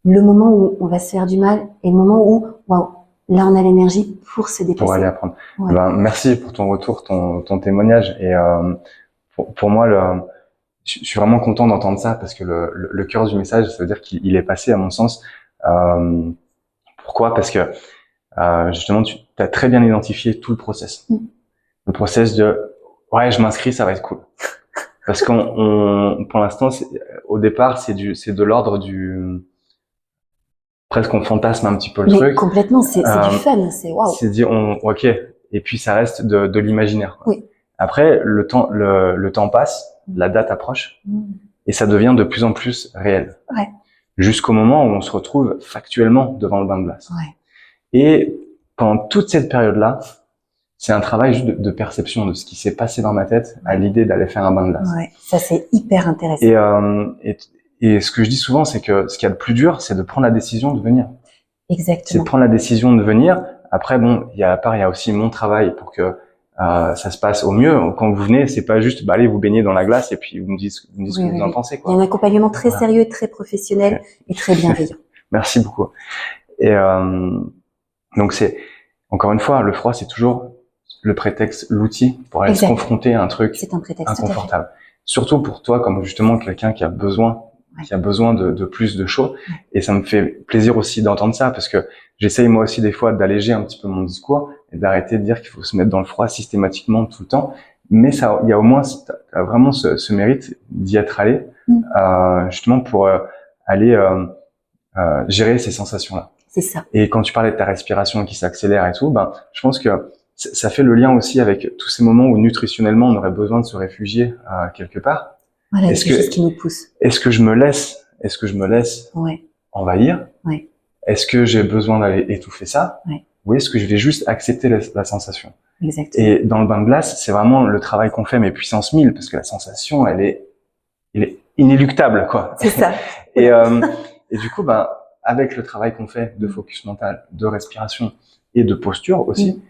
le moment où on va se faire du mal et le moment où, waouh, là on a l'énergie pour se dépasser. Pour aller apprendre. Ben, merci pour ton retour, ton témoignage. Et pour moi, je suis vraiment content d'entendre ça parce que le cœur du message, ça veut dire qu'il est passé à mon sens. Pourquoi? Parce que justement, tu as très bien identifié tout le process. Le process de ouais, je m'inscris, ça va être cool. Parce pour l'instant, au départ, c'est de l'ordre du presque on fantasme un petit peu le truc. Complètement, c'est du fun, c'est waouh. C'est dit ok, et puis ça reste de l'imaginaire. Oui. Après, le temps passe, la date approche, et ça devient de plus en plus réel. Ouais. Jusqu'au moment où on se retrouve factuellement devant le bain de glace. Ouais. Et pendant toute cette période-là, c'est un travail juste de perception de ce qui s'est passé dans ma tête à l'idée d'aller faire un bain de glace. Ouais, ça c'est hyper intéressant. Et ce que je dis souvent, c'est que ce qu'il y a de plus dur, c'est de prendre la décision de venir. Exactement. C'est de prendre la décision de venir. Après, bon, il y a aussi mon travail pour que ça se passe au mieux. Quand vous venez, c'est pas juste, allez vous baigner dans la glace et puis vous me dites ce que vous en pensez, quoi. Il y a un accompagnement très sérieux, très professionnel et très bienveillant. Merci beaucoup. Et donc encore une fois, le froid, c'est toujours le prétexte, l'outil pour aller se confronter à un truc inconfortable. Surtout pour toi, comme justement quelqu'un qui a besoin de plus de chaud. Et ça me fait plaisir aussi d'entendre ça parce que j'essaye moi aussi des fois d'alléger un petit peu mon discours et d'arrêter de dire qu'il faut se mettre dans le froid systématiquement tout le temps. Mais ça, il y a au moins vraiment ce mérite d'y être allé, justement pour aller gérer ces sensations-là. C'est ça. Et quand tu parlais de ta respiration qui s'accélère et tout, je pense que ça fait le lien aussi avec tous ces moments où nutritionnellement on aurait besoin de se réfugier quelque part. Voilà, c'est quelque chose qui nous pousse. Est-ce que je me laisse envahir? Ouais. Est-ce que j'ai besoin d'aller étouffer ça? Ou est-ce que je vais juste accepter la sensation? Exactement. Et dans le bain de glace, c'est vraiment le travail qu'on fait, mais puissance 1000, parce que la sensation, elle est inéluctable, quoi. C'est ça. Et du coup, avec le travail qu'on fait de focus mental, de respiration et de posture aussi,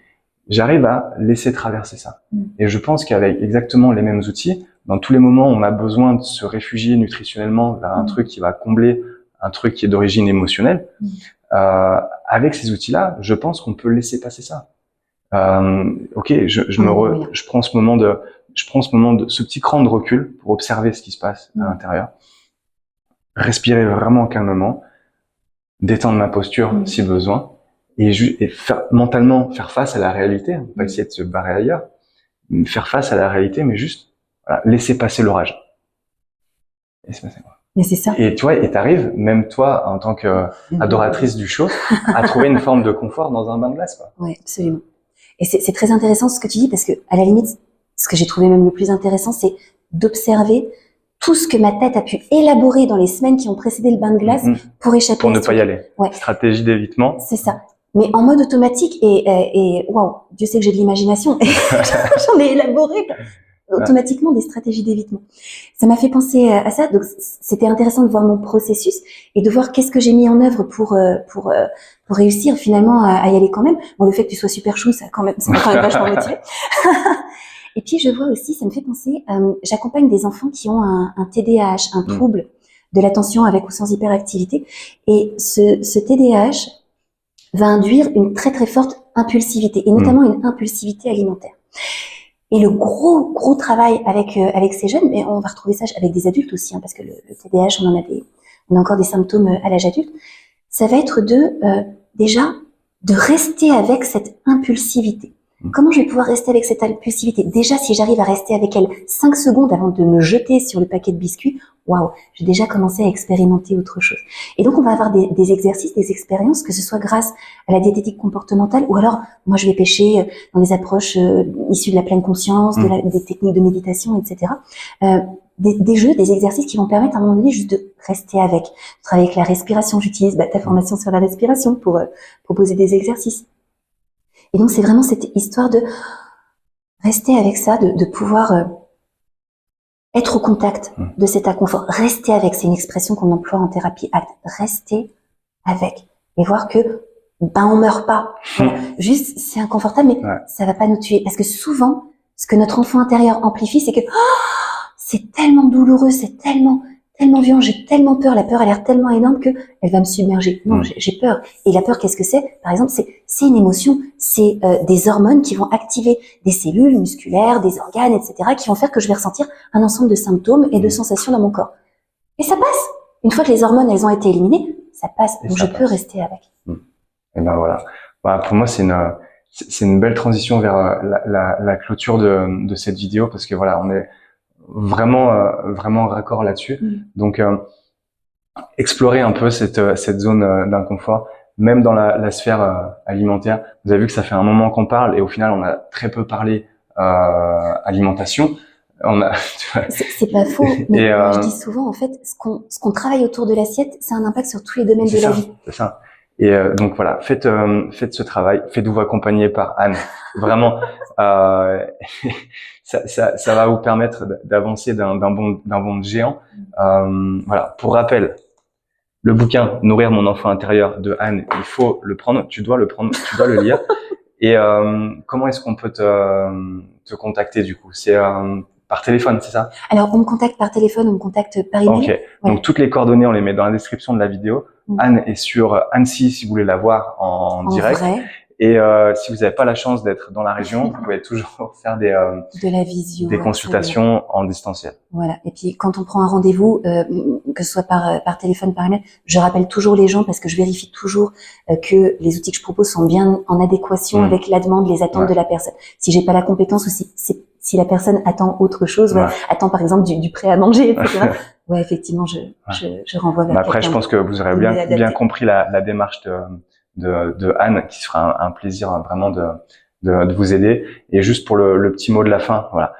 j'arrive à laisser traverser ça. Et je pense qu'avec exactement les mêmes outils, dans tous les moments où on a besoin de se réfugier nutritionnellement vers un truc qui va combler un truc qui est d'origine émotionnelle, avec ces outils-là, je pense qu'on peut laisser passer ça. Ok, je prends ce moment de ce petit cran de recul pour observer ce qui se passe à l'intérieur, respirer vraiment calmement, détendre ma posture si besoin, et mentalement faire face à la réalité. On va pas essayer de se barrer ailleurs, faire face à la réalité, mais juste laisser passer l'orage. Et c'est passé quoi. Mais c'est ça. Et tu vois, et t'arrives, même toi, en tant qu'adoratrice du chaud, à trouver une forme de confort dans un bain de glace, quoi. Ouais, absolument. Et c'est très intéressant ce que tu dis, parce que, à la limite, ce que j'ai trouvé même le plus intéressant, c'est d'observer tout ce que ma tête a pu élaborer dans les semaines qui ont précédé le bain de glace pour échapper. Pour ne pas y aller. Ouais. Stratégie d'évitement. C'est ça. Mais en mode automatique et waouh, Dieu sait que j'ai de l'imagination. J'en ai élaboré automatiquement des stratégies d'évitement. Ça m'a fait penser à ça. Donc c'était intéressant de voir mon processus et de voir qu'est-ce que j'ai mis en œuvre pour réussir finalement à y aller quand même. Bon, le fait que tu sois super chou, ça m'a quand même vachement motivé. Et puis je vois aussi, ça me fait penser, j'accompagne des enfants qui ont un TDAH, un trouble de l'attention avec ou sans hyperactivité, et ce TDAH va induire une très très forte impulsivité, et notamment une impulsivité alimentaire. Et le gros travail avec ces jeunes, mais on va retrouver ça avec des adultes aussi, parce que le TDAH, on a encore des symptômes à l'âge adulte. Ça va être déjà de rester avec cette impulsivité. Comment je vais pouvoir rester avec cette impulsivité? Déjà, si j'arrive à rester avec elle 5 secondes avant de me jeter sur le paquet de biscuits, waouh, j'ai déjà commencé à expérimenter autre chose. Et donc, on va avoir des exercices, des expériences, que ce soit grâce à la diététique comportementale, ou alors, moi, je vais pêcher dans des approches issues de la pleine conscience, des techniques de méditation, etc. Des jeux, des exercices qui vont permettre à un moment donné juste de rester avec. Travailler avec la respiration, j'utilise ta formation sur la respiration pour proposer des exercices. Et donc, c'est vraiment cette histoire de rester avec ça, de pouvoir être au contact de cet inconfort. Rester avec, c'est une expression qu'on emploie en thérapie ACT. Rester avec. Et voir que, on meurt pas. Juste, c'est inconfortable, mais ça va pas nous tuer. Parce que souvent, ce que notre enfant intérieur amplifie, c'est que, c'est tellement douloureux, c'est tellement violent, j'ai tellement peur, la peur a l'air tellement énorme que elle va me submerger. Non, j'ai peur. Et la peur, qu'est-ce que c'est? Par exemple, c'est une émotion, c'est des hormones qui vont activer des cellules musculaires, des organes, etc., qui vont faire que je vais ressentir un ensemble de symptômes et de sensations dans mon corps. Et ça passe. Une fois que les hormones, elles ont été éliminées, ça passe. Donc je peux rester avec. Et ben voilà. Pour moi, c'est une belle transition vers la clôture de cette vidéo, parce que voilà, on est vraiment raccord là-dessus. Donc explorer un peu cette zone d'inconfort, même dans la sphère alimentaire. Vous avez vu que ça fait un moment qu'on parle et au final on a très peu parlé alimentation. C'est pas faux, mais je dis souvent en fait, ce qu'on travaille autour de l'assiette, ça a un impact sur tous les domaines de la vie. C'est ça. Et donc voilà, faites ce travail, faites-vous accompagner par Anne. Vraiment, ça va vous permettre d'avancer d'un bond de géant. Voilà. Pour rappel, le bouquin Nourrir mon enfant intérieur de Anne, il faut le prendre. Tu dois le prendre, tu dois le lire. Et comment est-ce qu'on peut te contacter du coup? C'est par téléphone, c'est ça? Alors, on me contacte par téléphone, on me contacte par email. Ok. Donc toutes les coordonnées, on les met dans la description de la vidéo. Anne est sur Annecy si vous voulez la voir en direct. Vrai. Et si vous n'avez pas la chance d'être dans la région, vous pouvez toujours faire de la visio, des consultations en distanciel. Voilà. Et puis quand on prend un rendez-vous, que ce soit par téléphone, par email, je rappelle toujours les gens parce que je vérifie toujours que les outils que je propose sont bien en adéquation avec la demande, les attentes de la personne. Si j'ai pas la compétence ou si la personne attend autre chose, attend par exemple du prêt à manger, etc. Ouais, effectivement, je renvoie vers après, je pense que vous aurez bien compris la démarche de Anne, qui sera un plaisir vraiment de vous aider. Et juste pour le petit mot de la fin, voilà.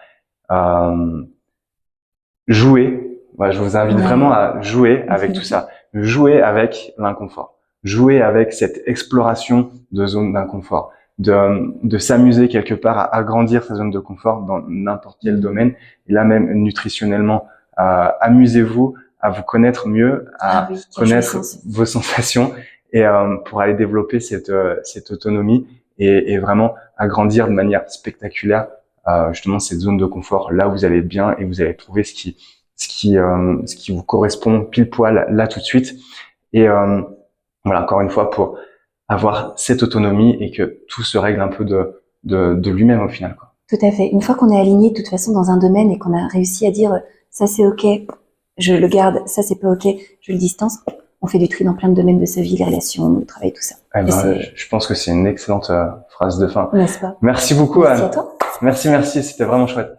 Jouer. Voilà, je vous invite vraiment à jouer avec tout ça. Jouer avec l'inconfort. Jouer avec cette exploration de zone d'inconfort. De s'amuser quelque part à agrandir sa zone de confort dans n'importe quel domaine. Et là même nutritionnellement, amusez-vous à vous connaître mieux, à connaître vos sensations et pour aller développer cette autonomie et vraiment agrandir de manière spectaculaire justement cette zone de confort là où vous allez être bien et vous allez trouver ce qui vous correspond pile poil là tout de suite. Et voilà, encore une fois, pour avoir cette autonomie et que tout se règle un peu de lui-même au final, quoi. Tout à fait. Une fois qu'on est aligné de toute façon dans un domaine et qu'on a réussi à dire ça c'est ok, je le garde, ça c'est pas ok, je le distance, on fait du tri dans plein de domaines de sa vie, les relations, le travail, tout ça. Je pense que c'est une excellente phrase de fin. N'est-ce pas? Merci beaucoup, Anne. Merci à toi. Merci, c'était vraiment chouette.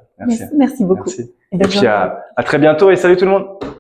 Merci beaucoup. Merci. Et puis à très bientôt et salut tout le monde.